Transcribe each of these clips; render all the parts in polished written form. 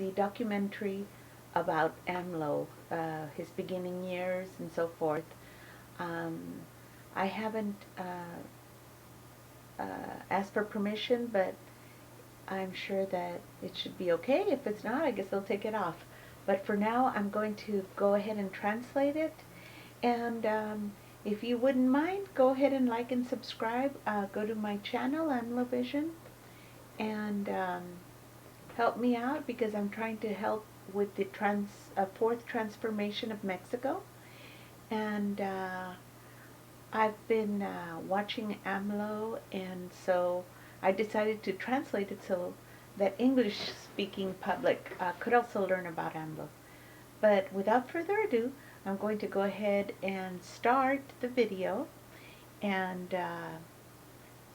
the documentary about AMLO, his beginning years and so forth. I haven't asked for permission, but I'm sure that it should be okay. If it's not, I guess they'll take it off. But for now, I'm going to go ahead and translate it. And if you wouldn't mind, go ahead and like and subscribe. Go to my channel, AMLO Vision, and help me out, because I'm trying to help with the fourth transformation of Mexico. And I've been watching AMLO, and so I decided to translate it so that English-speaking public could also learn about AMLO. But without further ado, I'm going to go ahead and start the video, and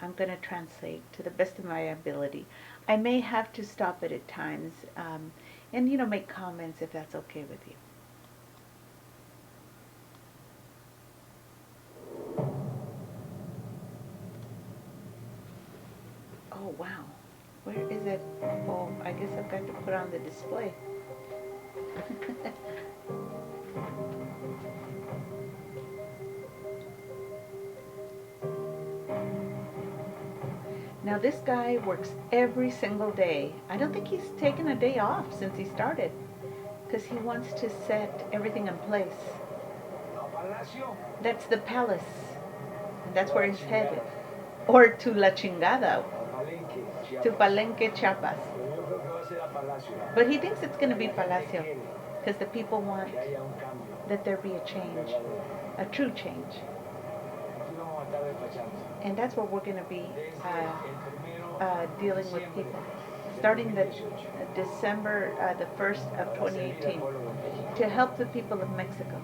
I'm going to translate to the best of my ability. I may have to stop it at times and, make comments if that's okay with you. Oh, wow. Where is it? Oh, I guess I've got to put on the display. Now this guy works every single day. I don't think he's taken a day off since he started, because he wants to set everything in place. That's the palace. And that's where he's headed. Or to La Chingada. To Palenque, Chiapas. But he thinks it's going to be Palacio, because the people want that there be a change, a true change. And that's what we're going to be dealing with people, starting the December the 1st of 2018, to help the people of Mexico.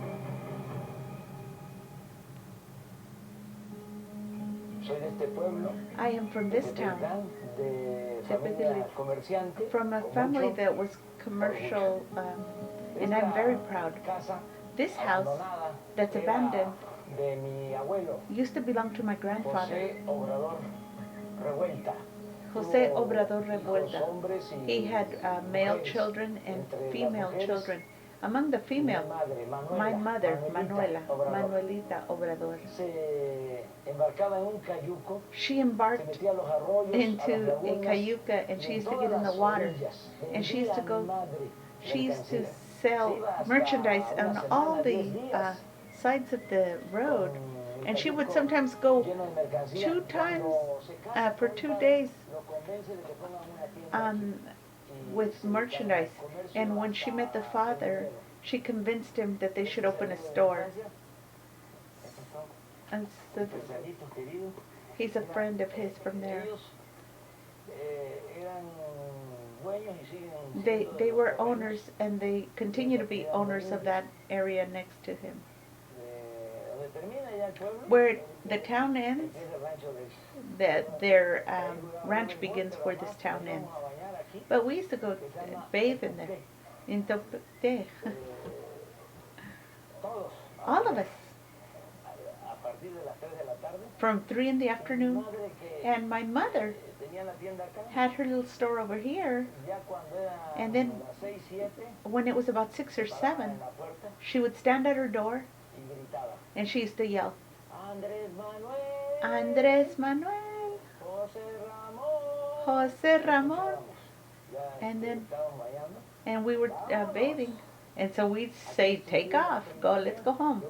I am from this town, from a family that was commercial, and I'm very proud. This house that's abandoned used to belong to my grandfather, Jose Obrador Revuelta. He had male children and female children. Among the female, my mother, Manuelita Obrador. She embarked into a cayuca, and she used to get in the water, and she used to sell merchandise on all the sides of the road, and she would sometimes go 2 times for 2 days with merchandise. And when she met the father, she convinced him that they should open a store. And so he's a friend of his from there. They were owners, and they continue to be owners of that area next to him. Where the town ends, their ranch begins where this town ends. But we used to go bathe in there, in Topete. All of us. From 3 in the afternoon. And my mother had her little store over here, and then when it was about 6 or 7, she would stand at her door, and she used to yell, Andres Manuel, Jose Ramon, and we were bathing, and so we'd say, take off, let's go home.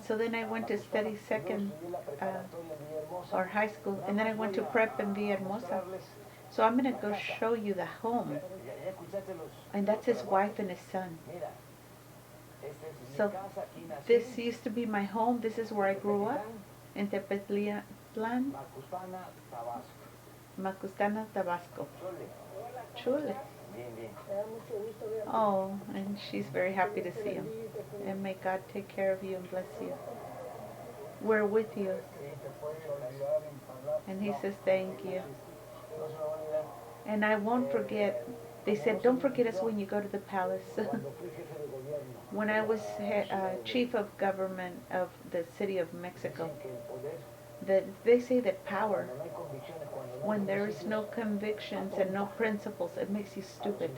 So then I went to study second or high school, and then I went to prep in Villahermosa. So I'm going to go show you the home, and that's his wife and his son. So this used to be my home. This is where I grew up, in Tepetlan, Macustana, Tabasco. Chule. Oh, and she's very happy to see him. And may God take care of you and bless you. We're with you. And he says thank you. And I won't forget. They said, don't forget us when you go to the palace. When I was chief of government of the city of Mexico, they say that power, When there is no convictions and no principles, it makes you stupid.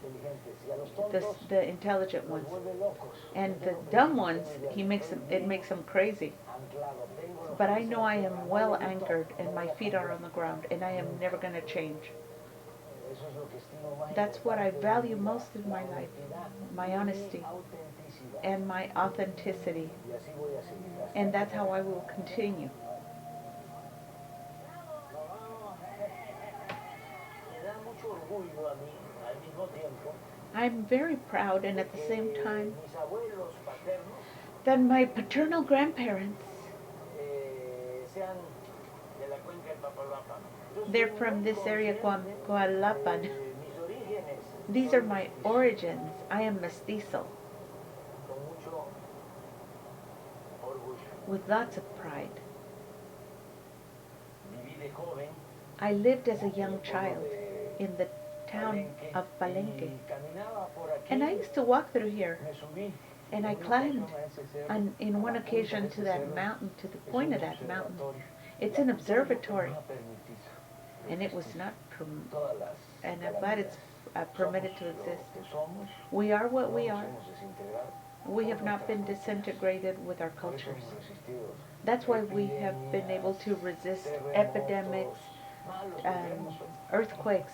The intelligent ones. And the dumb ones, it makes them crazy. But I know I am well anchored and my feet are on the ground and I am never going to change. That's what I value most in my life, my honesty and my authenticity. And that's how I will continue. I'm very proud, and at the same time, that my paternal grandparents, they're from this area, Coalapan. These are my origins. I am mestizo, with lots of pride. I lived as a young child in the town of Palenque, and I used to walk through here, and I climbed in one occasion to that mountain, to the point of that mountain. It's an observatory, and it was not, and I'm glad it's permitted to exist. We are what we are. We have not been disintegrated with our cultures. That's why we have been able to resist epidemics, earthquakes,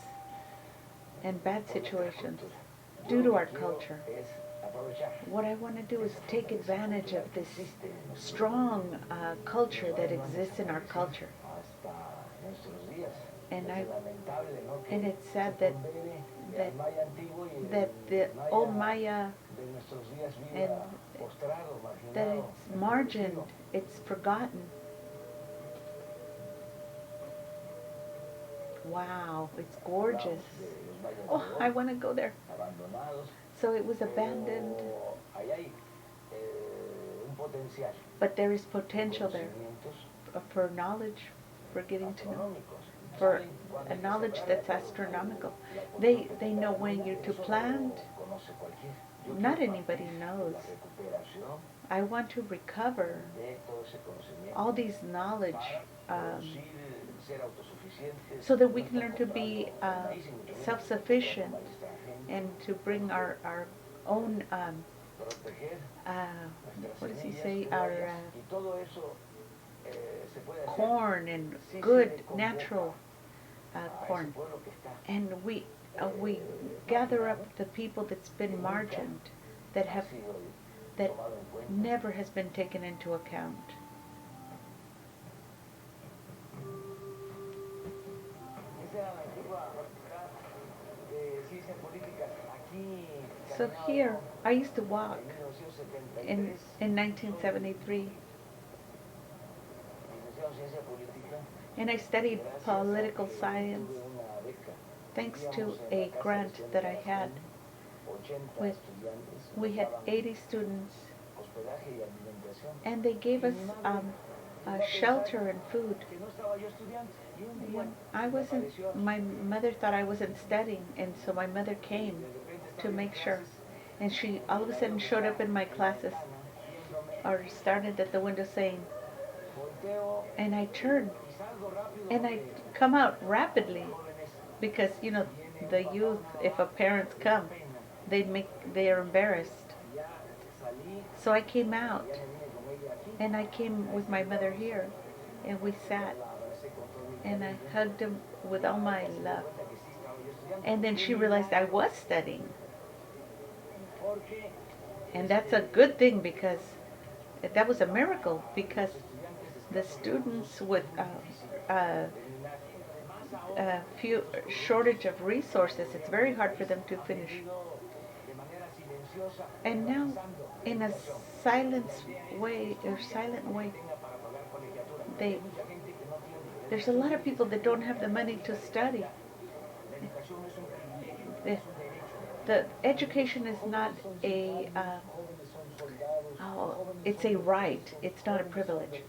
and bad situations due to our culture. What I want to do is take advantage of this strong culture that exists in our culture. And it's sad that the old Maya, and that it's margined, it's forgotten. Wow, it's gorgeous. Oh, I want to go there. So it was abandoned. But there is potential there for knowledge, for getting to know, for a knowledge that's astronomical. They know when you're to plant. Not anybody knows. I want to recover all these knowledge so that we can learn to be self-sufficient and to bring our own, what does he say, our corn and good natural corn. And we gather up the people that's been margined, that never has been taken into account. So here, I used to walk in 1973, and I studied political science thanks to a grant that I had. We had 80 students, and they gave us shelter and food. When I wasn't, my mother thought I wasn't studying, and so my mother came to make sure. And she all of a sudden showed up in my classes, or started at the window saying, and I turned, and I come out rapidly, because, you know, the youth, if a parents come, they are embarrassed. So I came out, and I came with my mother here, and we sat, and I hugged him with all my love. And then she realized I was studying. And that's a good thing, because that was a miracle, because the students with few shortage of resources, it's very hard for them to finish. And now, in a silent way, there's a lot of people that don't have the money to study. The education is not it's a right. It's not a privilege.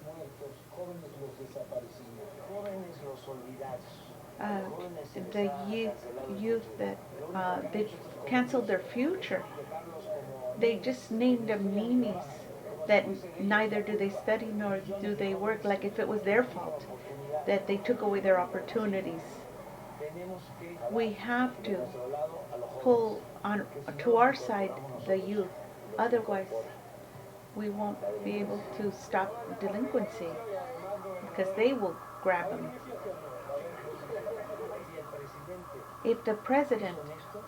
The youth that they canceled their future. They just named them meanies, that neither do they study nor do they work, like if it was their fault that they took away their opportunities. We have to pull on to our side the youth. Otherwise, we won't be able to stop delinquency because they will grab them. If the president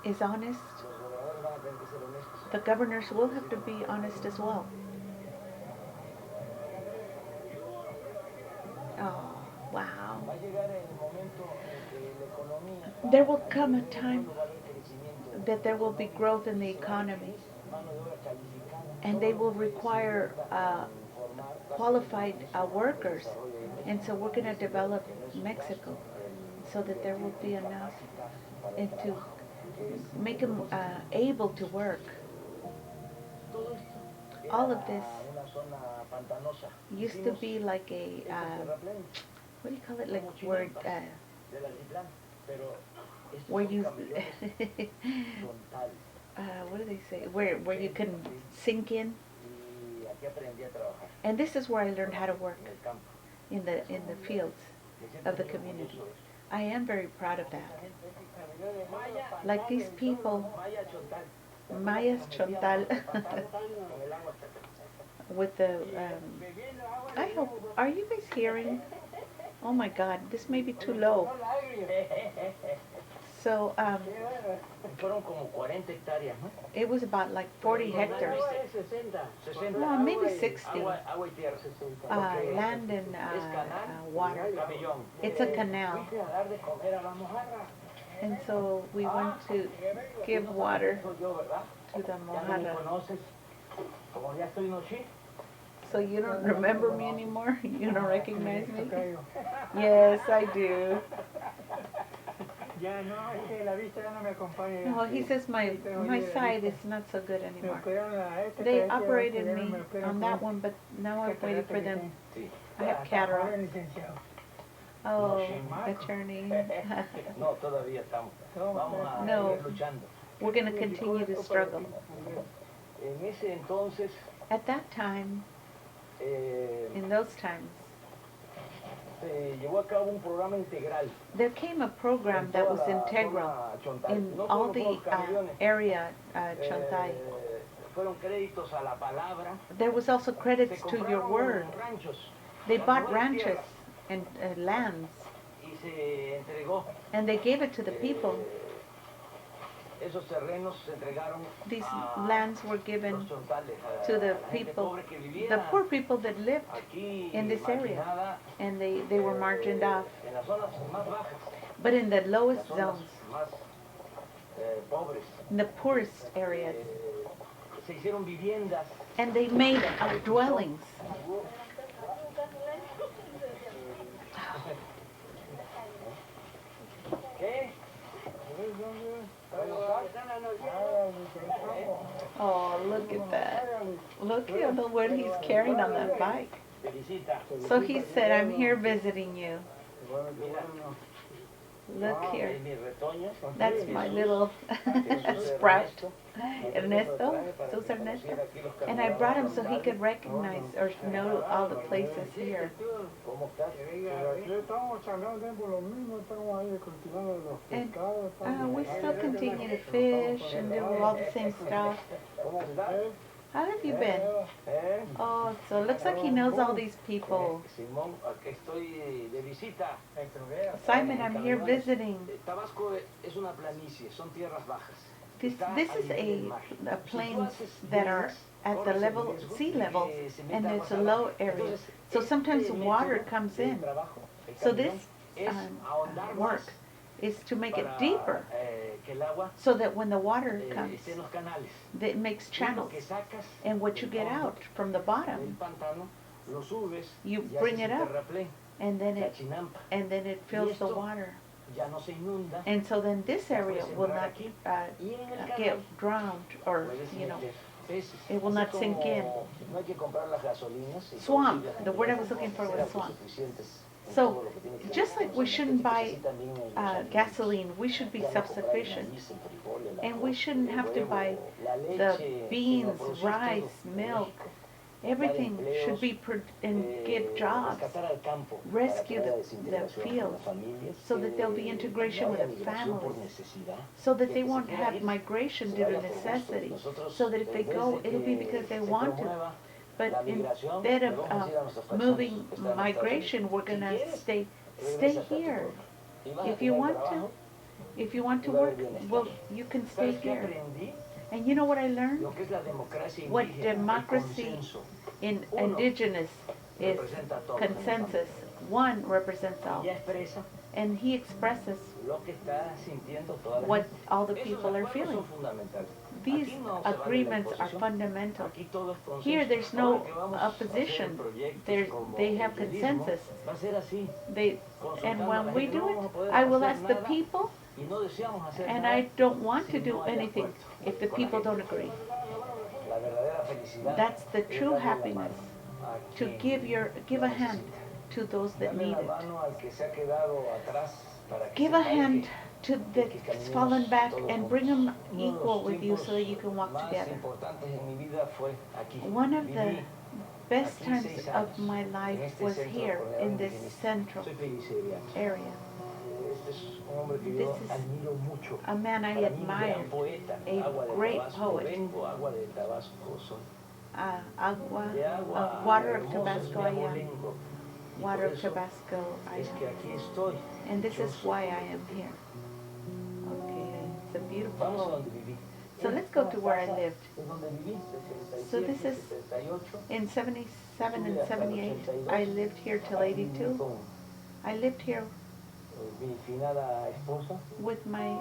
is honest, the governors will have to be honest as well. Oh, wow. There will come a time that there will be growth in the economy, and they will require qualified workers. And so we're going to develop Mexico so that there will be enough and to make them able to work. All of this used to be like a, what do you call it, like word, where you, what do they say, where you can sink in. And this is where I learned how to work, in the fields of the community. I am very proud of that. Like these people, Mayas Chontal, with the, I hope, are you guys hearing? Oh my God, this may be too low. So, it was about like 40 hectares. Well, maybe 60. Land and water. It's a canal. And so we went to give water to the mojarra. So you don't remember me anymore? You don't recognize me? Yes, I do. No, he says my side is not so good anymore. They operated me on that one, but now I'm waiting for them. I have cataract. Oh, attorney. No, we're going to continue to struggle. At that time, in those times, there came a program that was integral in all the area Chontay. There was also credits to your word. They bought ranches and lands, and they gave it to the people. These lands were given to the people, the poor people that lived in this area, and they were margined off. But in the lowest zones, in the poorest areas, and they made dwellings. Oh, look at that. Look at what he's carrying on that bike. So he said, I'm here visiting you. Look here. That's my little sprout. Ernesto. Sus Ernesto. And I brought him so he could recognize or know all the places here. And we still continue to fish and do all the same stuff. How have you been? Oh, so it looks like he knows all these people. Simon, I'm here visiting. This is a plains that are at the level, sea level, and it's a low area. So sometimes water comes in. So this work is to make it deeper, so that when the water comes, it makes channels. And what you get out from the bottom, you bring it up, and then it fills the water. And so then this area will not get drowned, or it will not sink in. Swamp. The word I was looking for was swamp. So, just like we shouldn't buy gasoline, we should be self-sufficient. And we shouldn't have to buy the beans, rice, milk, Everything should be and give jobs, rescue the fields, so that there'll be integration with the families, so that they won't have migration due to necessity, so that if they go, it'll be because they want to. But instead of moving migration, we're gonna stay here. If you want to work, well, you can stay here. And you know what I learned? What democracy in indigenous is consensus. One represents all. And he expresses what all the people are feeling. These agreements are fundamental. Here there's no opposition. They have consensus. And when we do it, I will ask the people, and I don't want to do anything if the people don't agree. That's the true happiness, to give a hand to those that need it. Give a hand to that's fallen back and bring them equal with you so that you can walk together. One of the best times of my life was here in this central area. This is a man I admire, a great poet. Water of Tabasco, I am. Water of Tabasco, I am. And this is why I am here. Okay, it's a beautiful poem. So let's go to where I lived. So this is in 77 and 78. I lived here till 82. I lived here with my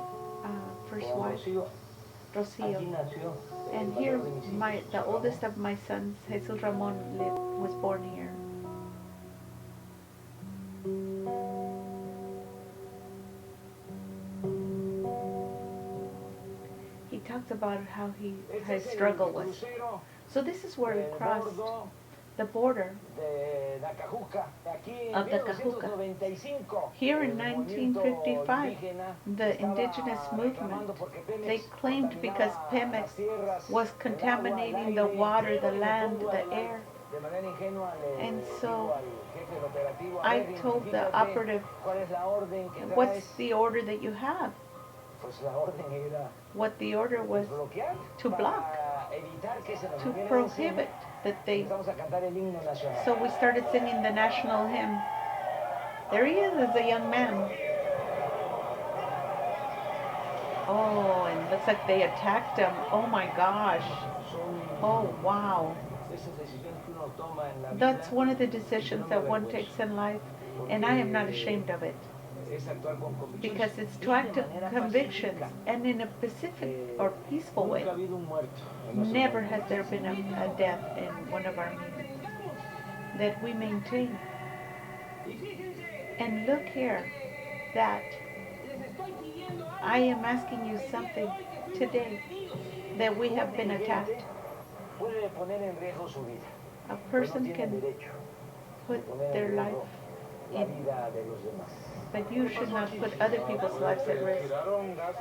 first wife, Rocio. And here, the oldest of my sons, Jesus Ramon, was born here. He talks about how his struggle was. So this is where we crossed the border of the Cajuca. Here in 1955, the indigenous movement, they claimed because Pemex was contaminating the water, the land, the air. And so I told the operative, what's the order that you have? What the order was to block, to prohibit that they. So we started singing the national hymn. There he is as a young man. Oh, and it looks like they attacked him. Oh my gosh. Oh wow. That's one of the decisions that one takes in life, and I am not ashamed of it. Because it's to act of convictions and in a pacific or peaceful way. Never has there been a death in one of our meetings that we maintain. And look here, that I am asking you something today, that we have been attacked. A person can put their life in, but you should not put other people's lives at risk.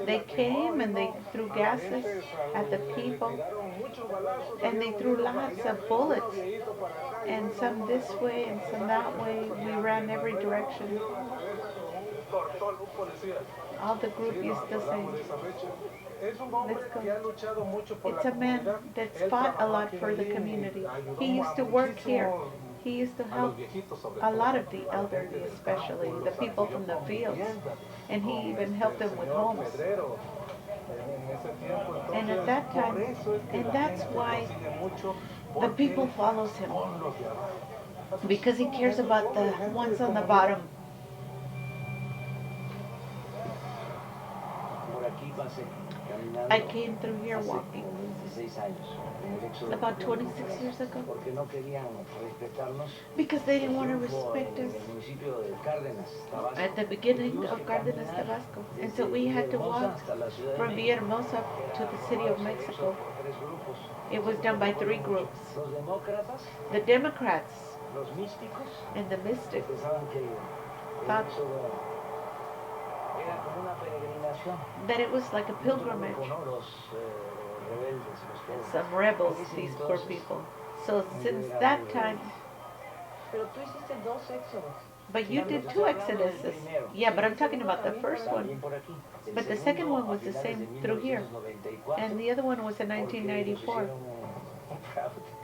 They came and they threw gases at the people, and they threw lots of bullets, and some this way and some that way. We ran every direction. All the group used to say, let's go. It's a man that's fought a lot for the community. He used to work here. He used to help a lot of the elderly, especially the people from the fields. And he even helped them with homes. And at that time, and that's why the people follows him. Because he cares about the ones on the bottom. I came through here walking about 26 years ago because they didn't want to respect us at the beginning of Cárdenas, Tabasco. And so we had to walk from Villahermosa to the city of Mexico. It was done by 3 groups. The Democrats and the mystics thought that it was like a pilgrimage. Some rebels, these poor people. So since that time, but you did two exoduses. Yeah, but I'm talking about the first one. But the second one was the same through here. And the other one was in 1994.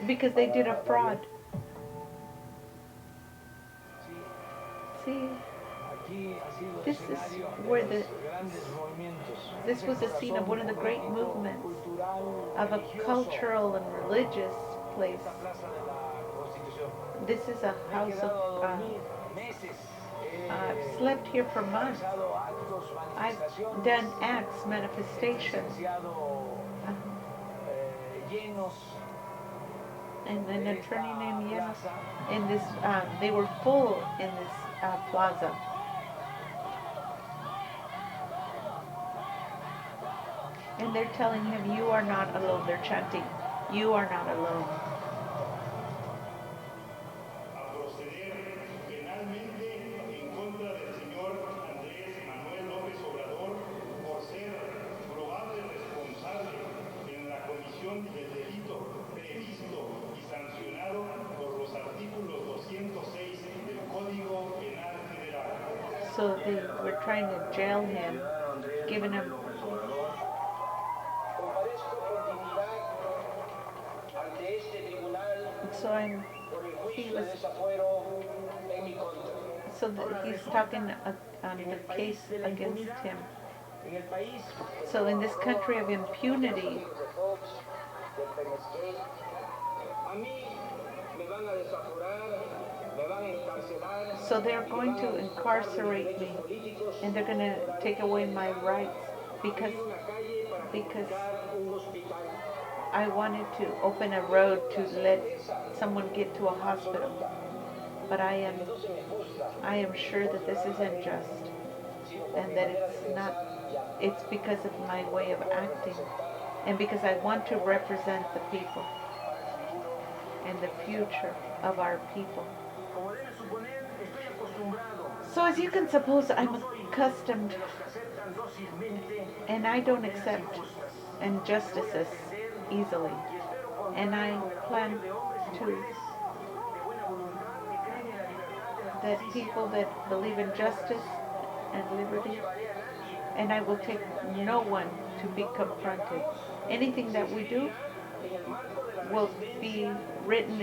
Because they did a fraud. See, this is where this was the scene of one of the great movements of a cultural and religious place. This is a house of I've slept here for months. I've done acts, manifestations. And an attorney named Yenos. In this, they were full in this plaza. And they're telling him, "You are not alone." They're chanting, "You are not alone." So they were trying to jail him, giving him. So he was. So he's talking on the case against him. So in this country of impunity, so they're going to incarcerate me, and they're going to take away my rights because I wanted to open a road to let someone get to a hospital. But I am sure that this is unjust, and that it's because of my way of acting, and because I want to represent the people and the future of our people. So as you can suppose, I'm accustomed, and I don't accept injustices easily, and I plan to that people that believe in justice and liberty, and I will take no one to be confronted. Anything that we do will be written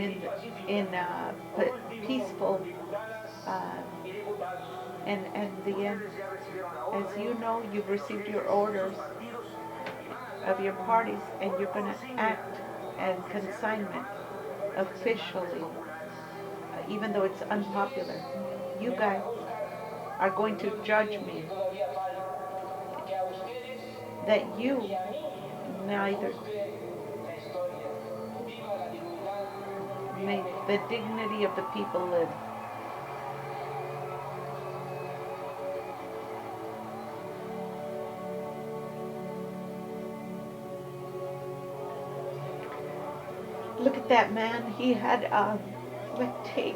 in peaceful and the end. As you know, you've received your orders of your parties, and you're going to act and consignment officially, even though it's unpopular. You guys are going to judge me that you neither may the dignity of the people live. Look at that man. He had like tape.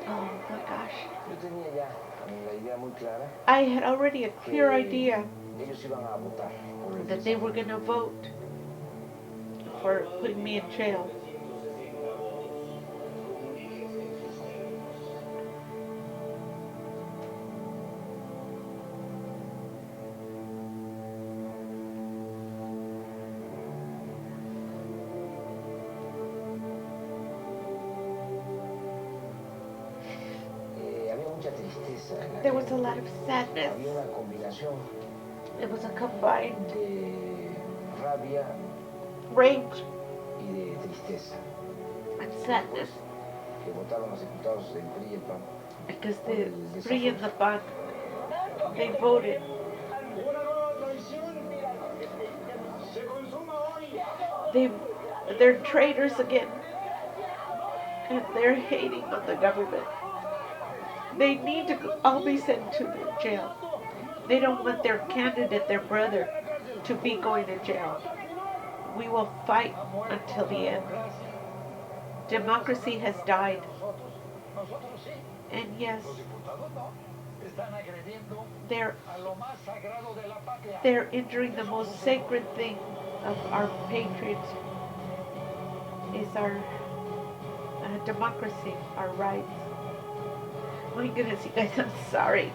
Oh my gosh. I had already a clear idea that they were going to vote for putting me in jail. There was a lot of sadness. It was a combined rage and sadness because the PRI and the PAN, they voted. They're traitors again, and they're hating on the government. They need to all be sent to the jail. They don't want their candidate, their brother, to be going to jail. We will fight until the end. Democracy has died. And yes, they're injuring the most sacred thing of our patriots is our democracy, our rights. My goodness, you guys, I'm sorry.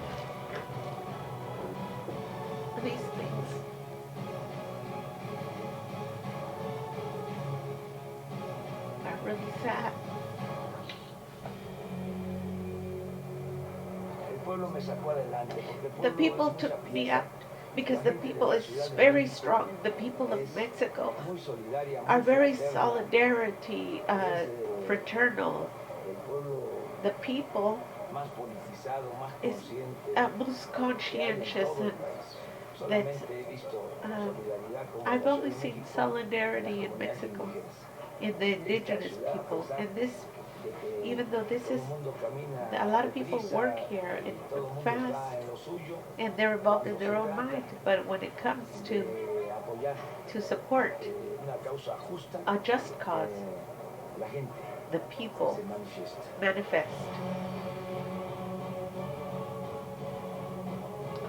These things. Are really sad. The people took me up because the people is very strong. The people of Mexico are very solidarity, fraternal. The people is most conscientious, and that I've only seen solidarity in Mexico, in the indigenous peoples, and this, even though this is, a lot of people work here and fast, and they're involved in their own mind, but when it comes to support a just cause, the people manifest.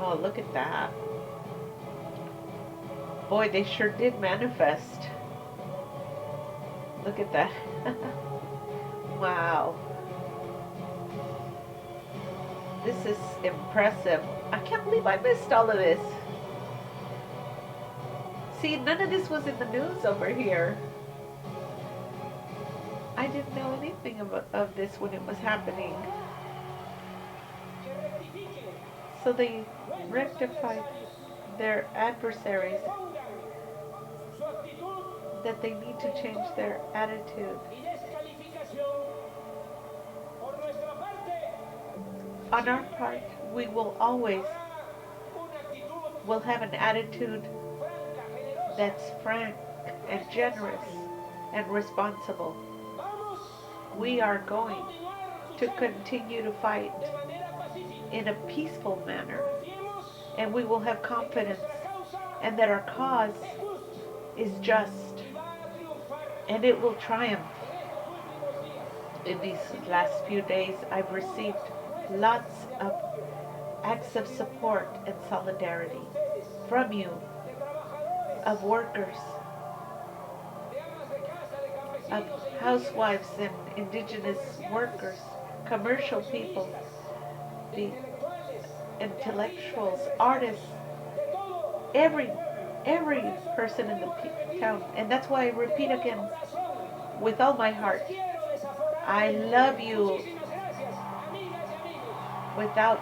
Oh, look at that. Boy, they sure did manifest. Look at that. Wow. This is impressive. I can't believe I missed all of this. See, none of this was in the news over here. I didn't know anything of this when it was happening. So they rectified their adversaries, that they need to change their attitude. On our part, we will always have an attitude that's frank and generous and responsible. We are going to continue to fight in a peaceful manner, and we will have confidence and that our cause is just, and it will triumph. In these last few days, I've received lots of acts of support and solidarity from you, of workers, of housewives and indigenous workers, commercial people, the intellectuals, artists, every person in the town. And that's why I repeat again, with all my heart, I love you without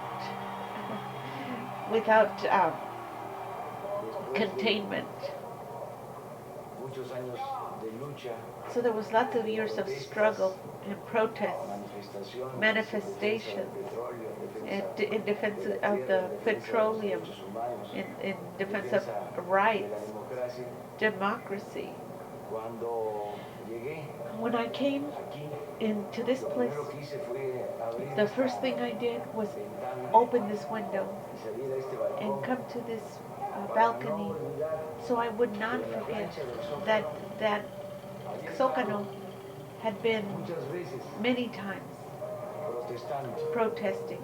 containment. So there was lots of years of struggle and protest, manifestations, in defense of the petroleum, in defense of rights, democracy. When I came into this place, the first thing I did was open this window and come to this balcony, so I would not forget that Zócalo had been many times protesting,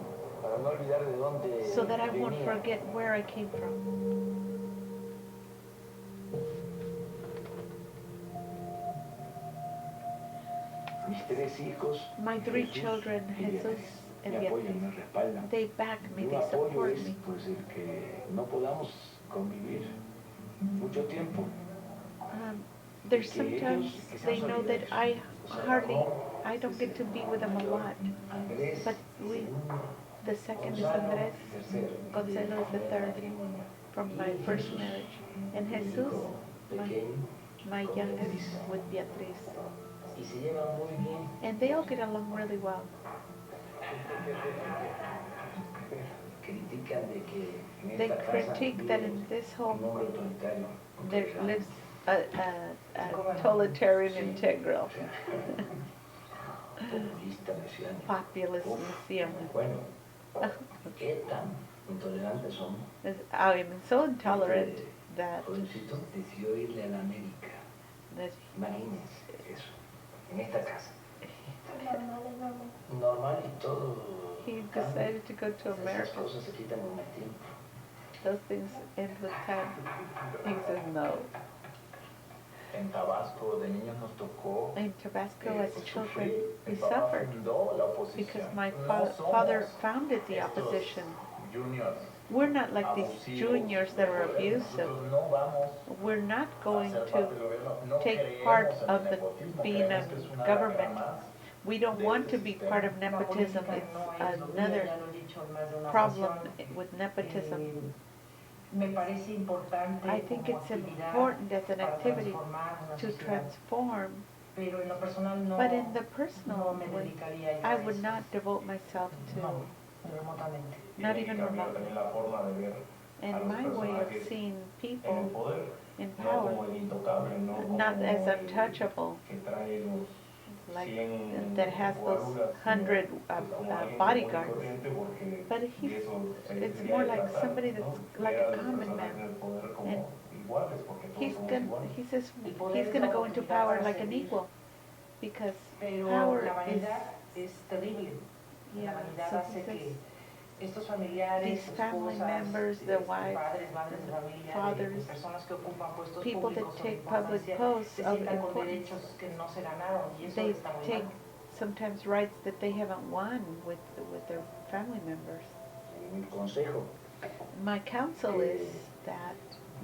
so that I won't forget where I came from. My three children, Jesus and Beatriz, they back me, they support me. There's sometimes they know that I don't get to be with them a lot. But the second is Andres, Gonzalo is the third from my first marriage, and Jesus, my youngest, with Beatriz. And they all get along really well. They critique that in this home there lives a totalitarian integral populist museum. I am so intolerant that he decided to go to America. Those things end with time. He says no. En Tabasco de niños nos tocó In Tabasco, as pues, children, sufrir. Mi we papá suffered fundó la oposición. because my No father somos founded the estos opposition. juniors We're not like these abusivos juniors de that are poder. abusive. Nosotros no vamos We're not a going ser to parte del gobierno. No take part creemos en of el the nepotismo. being Creemos a que es una government. regla más We don't de want to este be sistema. part of nepotism. It's another problem with nepotism. Me parece importante I think como it's actividad important as an para activity transformar una to sociedad. transform, Pero en lo personal no, but in the no personal me way, dedicaría yo I a would eso. not devote myself No, to, remotamente. not even remotely. También la forma de ver a And los my way of personajes seeing en el people poder, in no power, como el intocable, no como not as el untouchable, que trae los like 100 that has those guaruras, 100 como alguien bodyguards. común y corriente, porque But de he's, eso se it's debería more de like tratar, somebody ¿no? that's Ver like a a los common personajes man. del poder como And iguales, porque todos He's somos gonna, iguales. he says El poder he's es gonna la go into oportunidad power para like an servir. equal, because Pero power la is, vanidad es terrible. La yeah, vanidad so hace he says, que estos familiares, these family esposas, members, their wives, padres, madres de familia, fathers, personas que ocupan puestos people that públicos o de take public importancia, posts se of sientan con importance, derechos que no se ganaron y eso they está muy take mal. sometimes rights that they haven't won with their family members. Mi consejo, My counsel is that,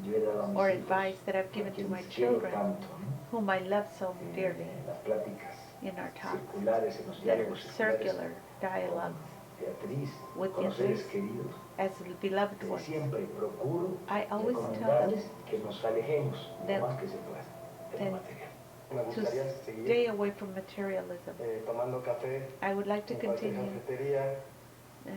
yo he dado a mis or hijos, advice that I've given a to my quienes quiero children, tanto, whom I love so dearly, las pláticas in our talks, circulares, en los that are diálogos circulares, circular dialogues Beatriz, with con los seres Beatriz, queridos, as beloved que ones. siempre procuro I always tell them recomendarles que nos alejemos that- lo más que se pueda de that- lo material. Me to gustaría seguir stay away from materialism. tomando café I would like to en cualquier continue cafetería,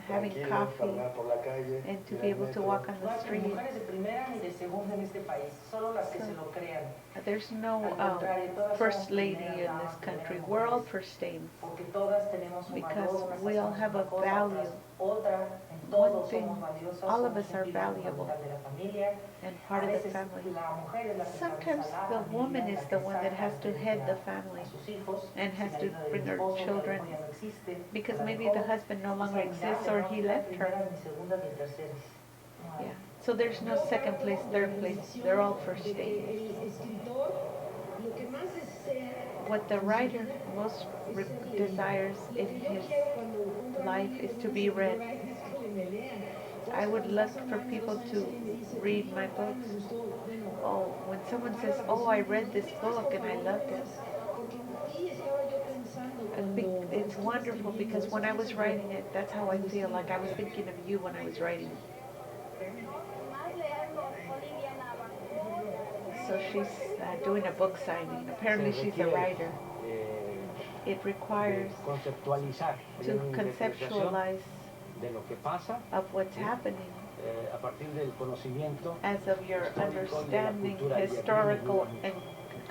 having tranquilo, coffee caminar por la calle, and to ir be al able to metro. walk on No the hay street. mujeres de primera ni de segunda en este país, solo las que So- se lo crean, There's no Al contrario, todas first somos lady primeras in damas, this country. primeras We're all mujeres. first dames. porque todas tenemos un Because valor, unas we all hacemos have una a cosa, value. otras otra, en One todos thing, somos valiosas, all of somos us un are pilar valuable fundamental de la familia. and A part of the veces family. la mujer es la que Sometimes encabeza the la woman familia, is la the que one that saca has to head the family a sus hijos, and si has la to ayuda del bring her esposo, children, a lo mejor ya no existe, because a lo maybe the mejor husband no es longer inevitable, exists or no he hay left her. primeras, ni segundas, ni terceras. No hay. Yeah. So there's no second place, third place. They're all first dames. El escritor lo que más desea, What the writer most desires lo in que yo his quiero cuando un buen life amigo is me to dice, be read. "Ay, es que me lean". I would Cuando love pasan for años, people 2 años, to y me dice, read "Tu my libro tal, me books. gustó". Bueno, Oh, when someone para says, la "Oh, I vecina, read this "¿Me das, book por and I favor, loved me it," das? Porque en ti estaba yo pensando cuando it's estuve wonderful escribiendo because when I was eso. writing it, that's how I feel. Like I was thinking of you when I was writing it. So she's doing a book signing. Apparently she's a writer. It requires conceptualizar to una interpretación conceptualize de lo que pasa of what's happening a partir del conocimiento as of your histórico y de la understanding, cultura y historical and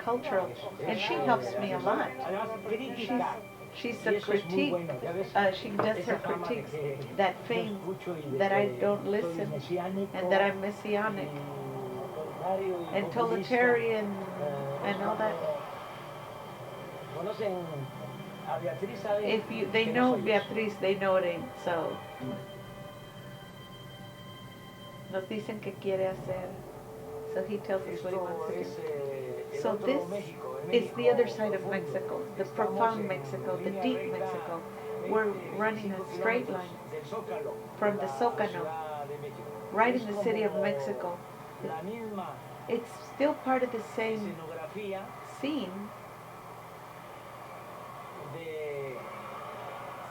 cultural. And she helps me a lot. Además, crítica. She's Y the eso es muy critique. bueno, ya ves, She does esa her fama de critiques. que That yo fame escucho y de that I que don't soy listen mesiánico and that I'm messianic y autoritario y and populista. totalitarian and all that. Conocen a Beatriz, saben If you, they que know no soy eso. Beatriz, they know it ain't so. Nos dicen que quiere hacer. So he tells us what he wants to Esto do. es el So otro this México, el is the other México side of profundo. Mexico, the Estamos profound en Mexico, the línea deep recta, Mexico. We're running a 25 straight kilómetros line del Zócalo, from the la Zócalo, Ciudad de México. right Es in the city of como Mexico. La misma It's still part of the same escenografía scene de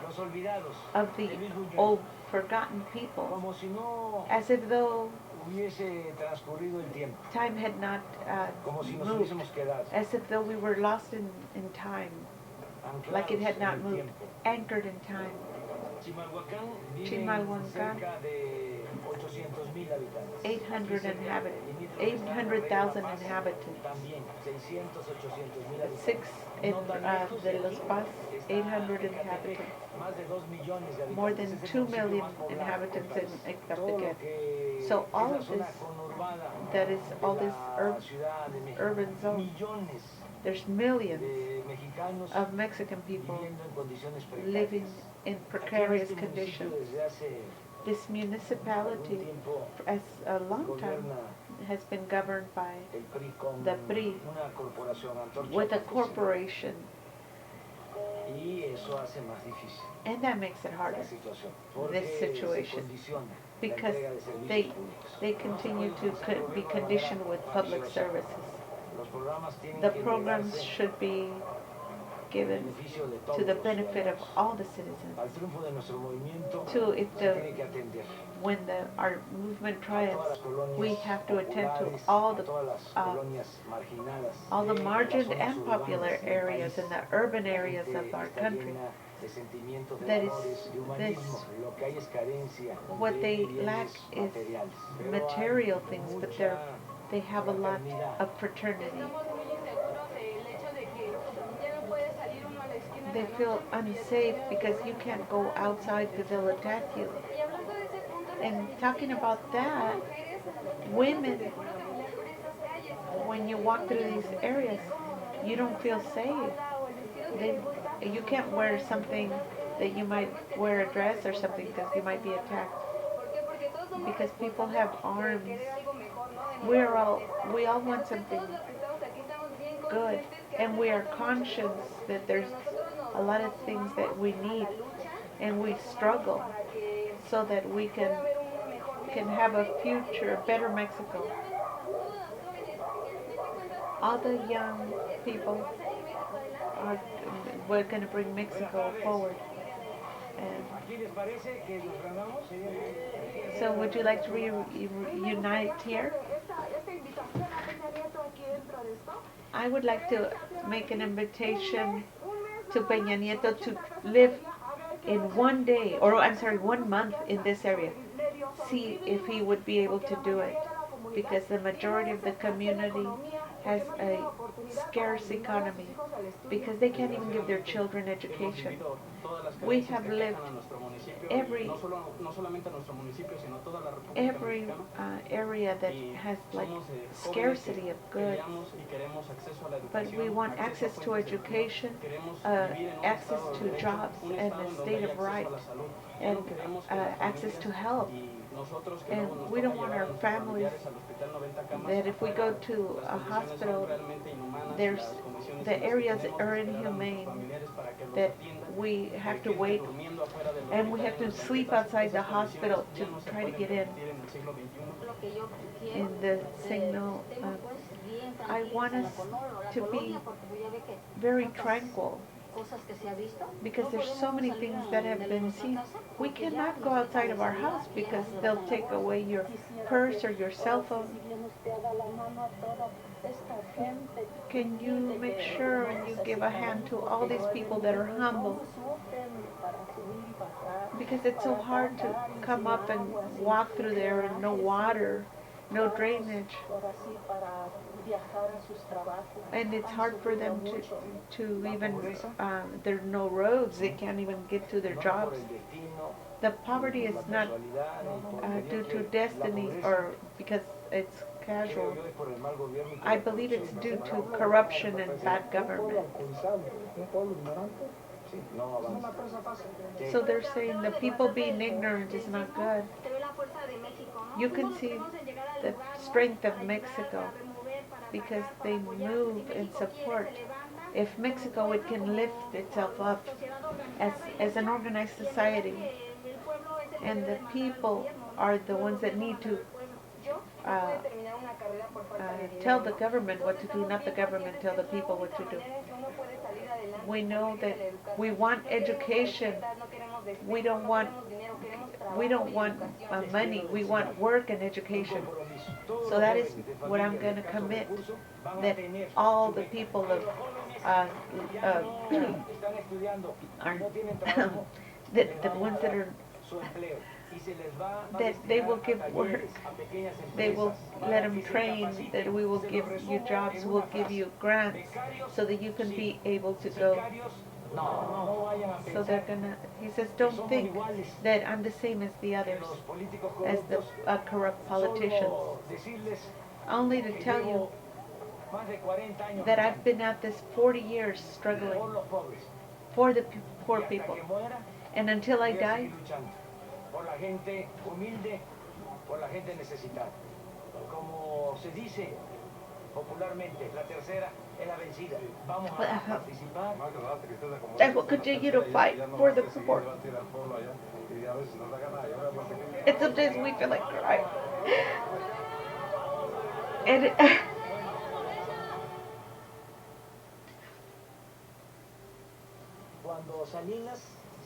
los olvidados, of the de Luis Buñuel. old forgotten people, Como si no as if though hubiese transcurrido el tiempo, time had not como si nos moved, hubiésemos quedado as if though we were lost in time, like it had anclados en not el tiempo. anchored in time. Chimalhuacán viven Chimalhuacán, cerca de 800,000 habitantes. 800,000 inhabitants. También 600, 800,000 habitantes. Six in No tan lejos de de Los aquí Paz, está 800 Ecatepec, inhabitants. más de 2 millones de habitantes. More than Es el 2 municipio million más poblado del inhabitants país. in Todo lo Ecatepec. que So es all la of zona this, conurbada that is de all this la Ciudad de México. urban zone. Millones There's millions de mexicanos of Mexican people viviendo en condiciones living precarias. in Aquí en precarious este municipio conditions. desde hace This algún municipality, tiempo as a long time, gobierna has been governed by el PRI con the PRI una corporación antorcha with a profesional. corporation, Y eso hace más difícil and that makes it la harder, situación, this porque se situation, condiciona la because entrega de servicios they públicos. they continue to be conditioned with public services. Los programas tienen The que programs entregarse should be en given beneficio de todos to the los benefit of ciudadanos. all the citizens. Al triunfo de nuestro movimiento To if se tiene que the atender when our movement a todas triumphs, las colonias we have to attend to populares, all a the todas las colonias marginadas all the de las margined zonas and popular urbanas del areas país. and the urban La areas gente of our está country. llena de sentimientos, de That is valores, de humanismo. Lo que hay es carencia what de they bienes lack is materiales. Pero material hay things, but mucha they have a lot fraternidad. of fraternity. Estamos muy inseguros del hecho de que ya no puede salir uno a la esquina They en la feel noche y unsafe because you can't go outside because they'll attack you. Y hablando de ese punto, And talking about that, women, when you walk through these areas, you don't feel safe. You can't wear something that you might wear a dress or something because you might be attacked. Because people have arms. We all want something good, and we are conscious that there's a lot of things that we need, and we struggle so that we can have a future, a better Mexico. All the young people are we're going to bring Mexico forward. And ¿Aquí les parece que nos reunamos? so would you like to reunite here? I would like to make an invitation to Peña Nieto to live in one day, or I'm sorry, 1 month in this area. See if he would be able to do it, because the majority of the community has a scarce economy, because they can't even give their children education. We have lived every area that has like scarcity of goods, but we want access to education, access to jobs, and a state of right, and access to health. And we don't want our families that if we go to a hospital, there's the areas are inhumane, that we have to wait and we have to sleep outside the hospital to try to get in the signal. I want us to be very tranquil, because there's so many things that have been seen. We cannot go outside of our house because they'll take away your purse or your cell phone. Can you make sure and you give a hand to all these people that are humble? Because it's so hard to come up and walk through there and no water, no drainage. And it's hard for them to even, there are no roads, they can't even get to their jobs. The poverty is not due to destiny or because it's casual. I believe it's due to corruption and bad government. So they're saying the people being ignorant is not good. You can see the strength of Mexico because they move in support. If Mexico, it can lift itself up as an organized society, and the people are the ones that need to tell the government what to do, not the government tell the people what to do. We know that we want education. We don't want money. We want work and education. So that is what I'm going to commit, that all the people of are the ones that are that they will give work, they will let them train, that we will give you jobs, we'll give you grants so that you can be able to go. So they're gonna, he says, don't think that I'm the same as the others, as the corrupt politicians. Only to tell you that I've been at this 40 years struggling for the poor people. And until I die, dice popularmente, la tercera es la vencida. Vamos a participar. I will continue to fight for the poor. And sometimes we feel like crying. And Cuando Salinas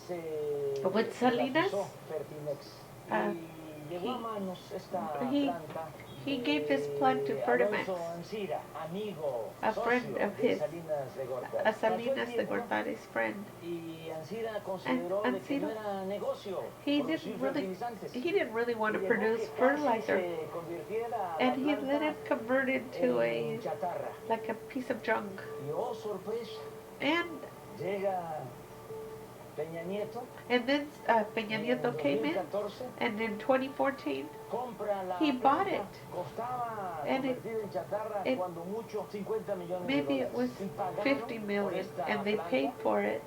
se With Salinas, privatizó Fertimex y llegó a manos esta planta he gave this plant to Fertimex, Alonso Ancira, amigo, a friend socio of de his, Salinas de Gortari. a Salinas de Gortari's friend. Y Ancira consideró de que no era negocio He producir fertilizantes. he didn't really want to Y dejó produce que casi fertilizer, se convirtiera and la he let planta it convert into en chatarra. like a piece of junk. Y oh, sorpresa, And llega Peña Nieto. then Peña Nieto came in, 2014, and in 2014 compra la he bought planta. it. Costaba And convertir en chatarra it- cuando mucho 50 millones maybe de it was dólares. Y pagaron 50 por million, esta and they planta paid for it,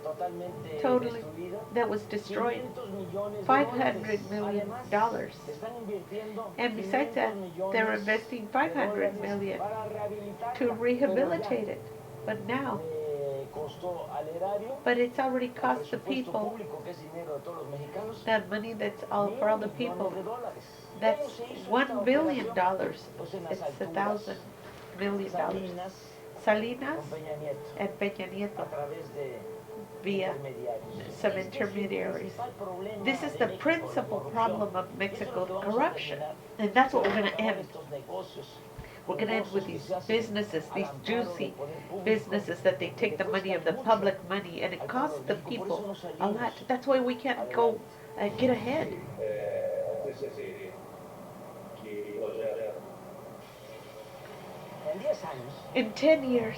totalmente totally, destruida, that was destroyed, 500 millones de $500 dólares. million. Además, están invirtiendo And besides that, 500 millones they're investing de 500 dólares million para rehabilitarla. to Pero rehabilitate ya it. But now, costó al erario, but it's already al cost the presupuesto people público, que es dinero de todos los mexicanos, that money that's all for all the people. $1.000 millones. That's ¿Cómo se hizo esta $1 billion. operación? Pues en las It's alturas, $1,000 million. Salinas Salinas con Peña Nieto, and Peña Nieto a través de via intermediarios. some Este es el intermediaries. principal problema This is de the México, la principal corrupción. problem of Y eso es lo Mexico, que vamos a corruption. terminar. And that's what we're going to Vamos a acabar end. estos negocios, We're going to end with negocios que these se hacen businesses, al these amparo juicy del poder público, businesses that they take the money of the public money, and it costs the people a lot. That's why we can't go get ahead. En 10 años, In 10 years,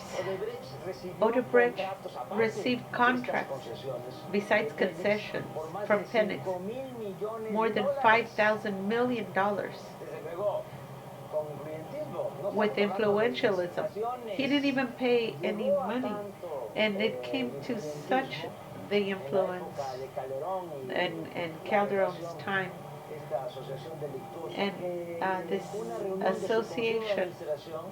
Odebrecht contratos aparte received de estas contracts concesiones besides de Pemex concessions por más from de Pemex, 5,000 millones more de than dólares. $5,000 million Desde luego, con influyentismo. No with estamos hablando de influentialism. licitaciones. He didn't even pay any Llegó a money, tanto, and it came to influyentismo such the en la influence época de Calderón y and la Calderon's relación, time, esta asociación delictuosa, and que this una reunión de su consejo de association. administración,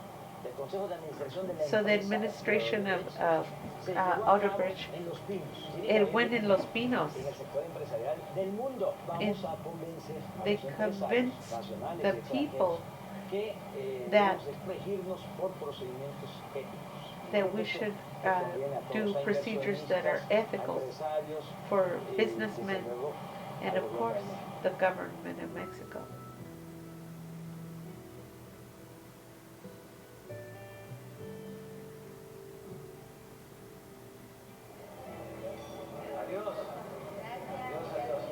del consejo de administración de la So the empresa administration of se llevó a cabo Odebrecht, en Los Pinos. it went in Los Pinos. En el sector empresarial del mundo. Vamos a convencer a They los empresarios convinced nacionales the y extranjeros people que that- debemos regirnos por procedimientos éticos. that we should do procedures that are ethical for businessmen and, of course, the government of Mexico. Adiós. Adiós, adiós.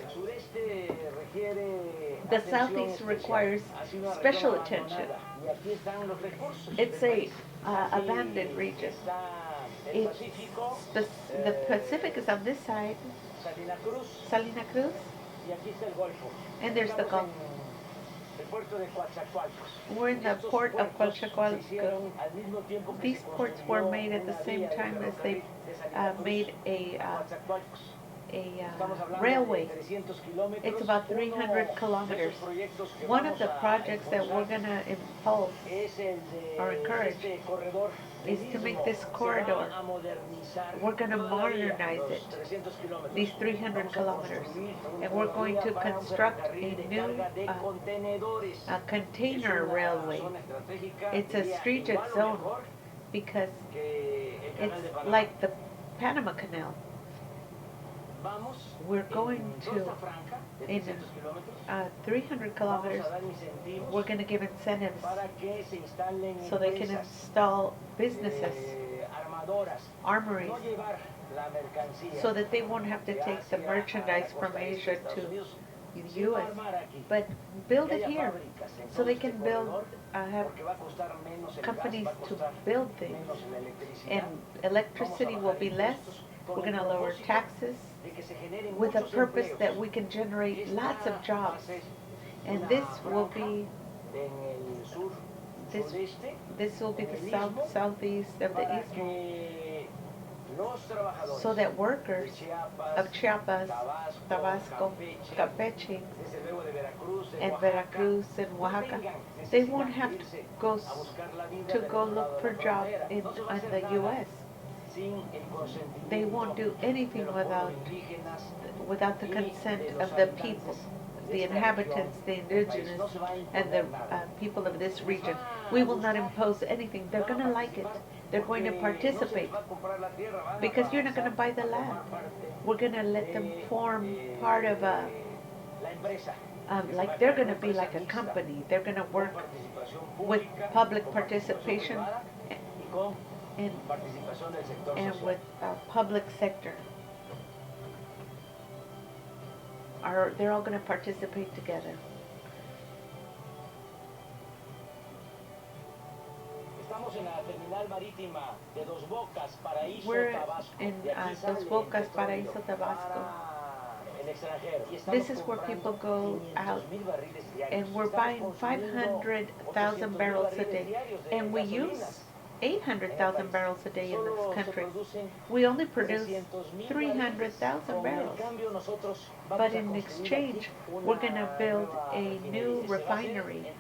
El sureste requiere The atención southeast especial. requires Ha sido una special región attention. abandonada. Y aquí están los recursos It's del a país. Aquí abandoned region. está el It's Pacífico, the Pacific is on this side, Salina Cruz, Salina Cruz, y aquí está el Golfo. and there's the Estamos Gulf. en el puerto de Coatzacoalcos. We're in the Estos port of puertos se Coatzacoalcos. hicieron al mismo tiempo que These se ports construyó were made at the una same vía de time as they ferrocarril de Salina Cruz made a Coatzacoalcos. Estamos hablando railway. de 300 kilómetros. It's about Uno 300 de esos kilometers. proyectos que One vamos of the a projects that we're impulsar going to impulse es el de or encourage este corredor is to make this Se va corridor. a modernizar We're going to toda la vía, modernize los it, 300 kilómetros. these 300 Vamos a kilometers. construir And we're una going vía to para un construct ferrocarril de a new carga de contenedores. a container Es una railway. zona estratégica, It's a diría, strategic igual o zone mejor because que el canal de it's Panamá. like the Panama Canal. Vamos We're en going toda esta to, franja de in 300 kilómetros, 300 vamos kilometers, a dar incentivos we're going to give incentives para que se instalen so they can empresas, install businesses, armadoras, armories, no llevar la mercancía so that they won't have to de take the Asia merchandise a la from costa este Asia de Estados to Unidos, the sino U.S., armar aquí, but build que it haya here fábricas en so todo they este can build, corredor, have porque va a costar menos el gas, companies va a to costar build things, menos la electricidad. and electricity will be less. We're going to lower taxes with a purpose that we can generate lots of jobs. And this will be this will be the southeast of the Istmo, so that workers of Chiapas, Tabasco, Campeche, and Veracruz and Oaxaca, they won't have to go look for jobs in the U.S. They won't do anything without the consent of the people, the inhabitants, the indigenous, and the people of this region. We will not impose anything. They're going to like it. They're going to participate because you're not going to buy the land. We're going to let them form part of a, like they're going to be like a company. They're going to work with public participation and with public sector. They're all going to participate together. We're in Dos Bocas, Paraíso, Tabasco. This is where people go out, and we're buying 500,000 barrels a day, and we use 800,000 barrels a day in this country. We only produce 300,000 barrels. But in exchange, we're going to build a new refinery,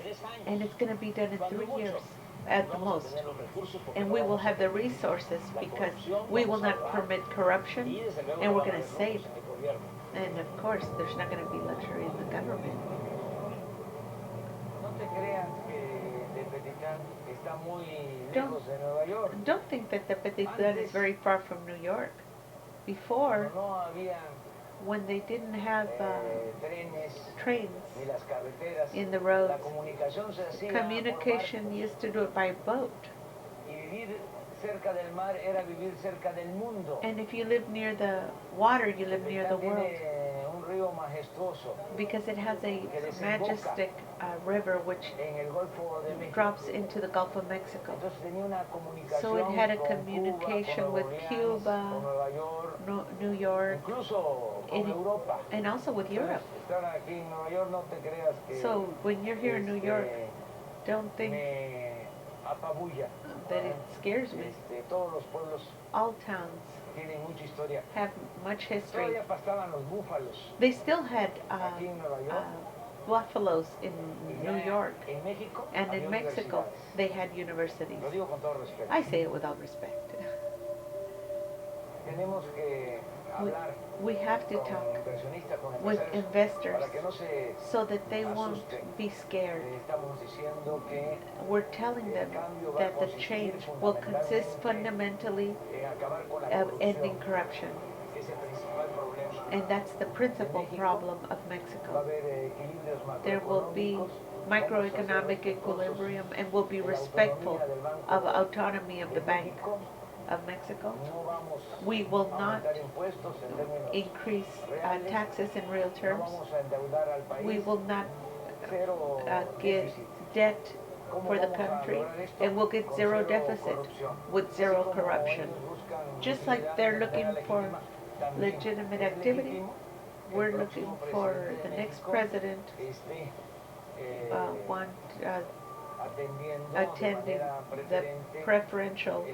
and it's going to be done in 3 years at the most. And we will have the resources because we will not permit corruption, and we're going to save. And of course, there's not going to be luxury in the government. Don't think that the Tepetitlan is very far from New York. Before, when they didn't have trains in the roads, communication used to do it by boat. And if you live near the water, you live near the world. Because it has a majestic river which drops into the Gulf of Mexico. So it had a communication with Cuba, New York, and also with Europe. So when you're here in New York, don't think that it scares me. All towns have much history. They still had buffaloes in New York, and in Mexico they had universities. I say it with all respect. We have to talk with investors so that they won't be scared. We're telling them that the change will consist fundamentally of ending corruption. And that's the principal problem of Mexico. There will be microeconomic equilibrium and will be respectful of autonomy of the Bank of Mexico. We will not increase taxes in real terms. We will not get debt for the country, and we'll get zero deficit with zero corruption. Just like they're looking for legitimate activity, we're looking for the next president attending the preferential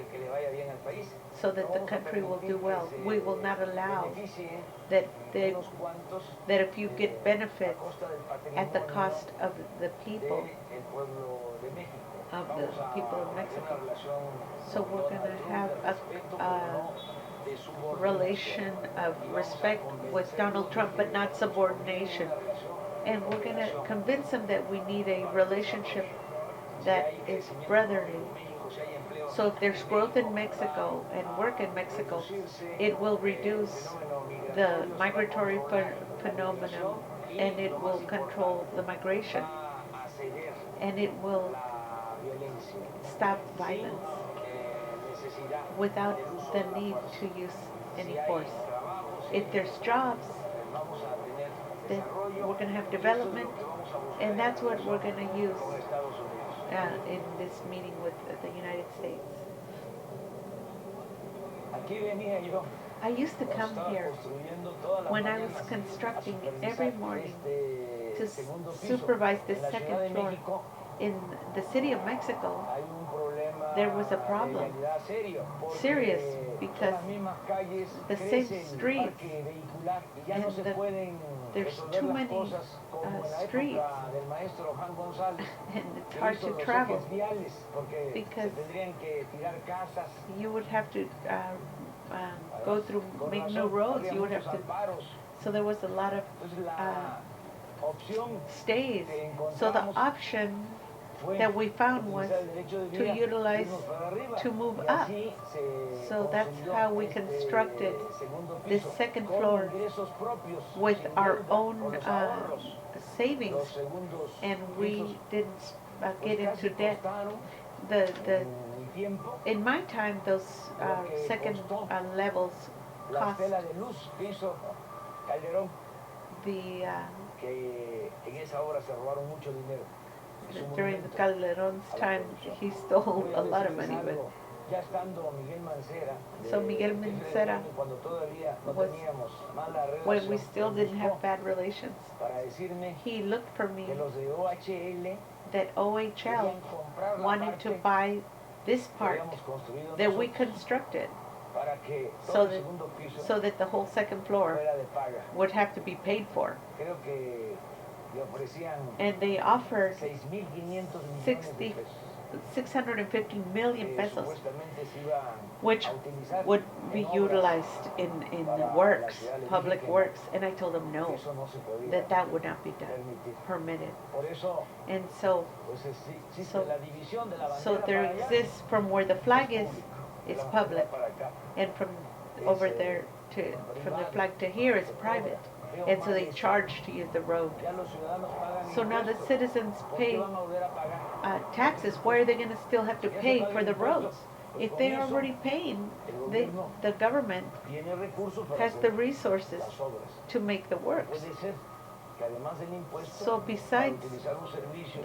so that the country will do well. We will not allow that if you get benefits at the cost of the people of Mexico. So we're going to have a relation of respect with Donald Trump, but not subordination. And we're going to convince them that we need a relationship that is brotherly. So if there's growth in Mexico and work in Mexico, it will reduce the migratory phenomenon, and it will control the migration, and it will stop violence without the need to use any force. If there's jobs, then we're going to have development, and that's what we're going to use in this meeting with the United States. I used to come here when I was constructing every morning to supervise the second floor. in the city of Mexico, hay un problema there was a de problem. vialidad serio, porque Serious, because las mismas calles the same crece el streets parque vehicular y ya no and se pueden there's resolver too las many cosas como en la streets, época del maestro Juan González, and it's que hard hizo to los travel ejes viales, porque se because tendrían que tirar casas. you would have to go through, Con make razón, new roads. había You would have muchos to. amparos. So there was a lot of Entonces la opción stays. que So the encontramos option fue that we found was utilizar el derecho de to vía, utilize, irnos para arriba, to move y up. así se So that's construyó how we este constructed segundo this piso, second con floor ingresos propios, with sin our deuda, own con los ahorros. savings, Los segundos and we pisos, didn't pues get casi into debt. costaron The en mi tiempo in my time, those lo que second costó levels la cost estela de luz que hizo Calderón, the que en esa obra se robaron mucho dinero. Es un during monumento Calderon's a la time, corrupción. he stole Voy a lot of decirles money, but algo, ya estando Miguel Mancera, So Miguel jefe de Mancera gobierno, cuando todavía no was teníamos mala when we relación, still me didn't buscó have bad relations, para decirme he looked for me que los de OHL that OHL querían comprar la wanted to parte buy this que part habíamos construido that we nosotros constructed para que so todo el that, segundo piso so that the whole second floor fuera de paga. would have to be paid for. Creo que le ofrecían And they offered 6.500 millones 60 de pesos. 650 million Que pesos, supuestamente se iban which a utilizar would en be obras, utilized in para la works, ciudad de public México. works. And I told them que no, eso no se podía that that would not be done, permitir. permitted. Por eso, And so, pues existe So- la división de la so bandera there para allá, exists from where the flag is, público, de it's la bandera public, para acá. and from over there to, from the flag to here is private. And so they charge to use the road. Ya los ciudadanos pagan So now the impuestos. citizens ¿Por qué pay van a volver a pagar? taxes. Why are they going to still have to pay for the roads? If they're already paying, the government Tiene recursos para has hacer the resources las obras. to make the works. Puede ser que además del impuesto, So para besides utilizar un servicio,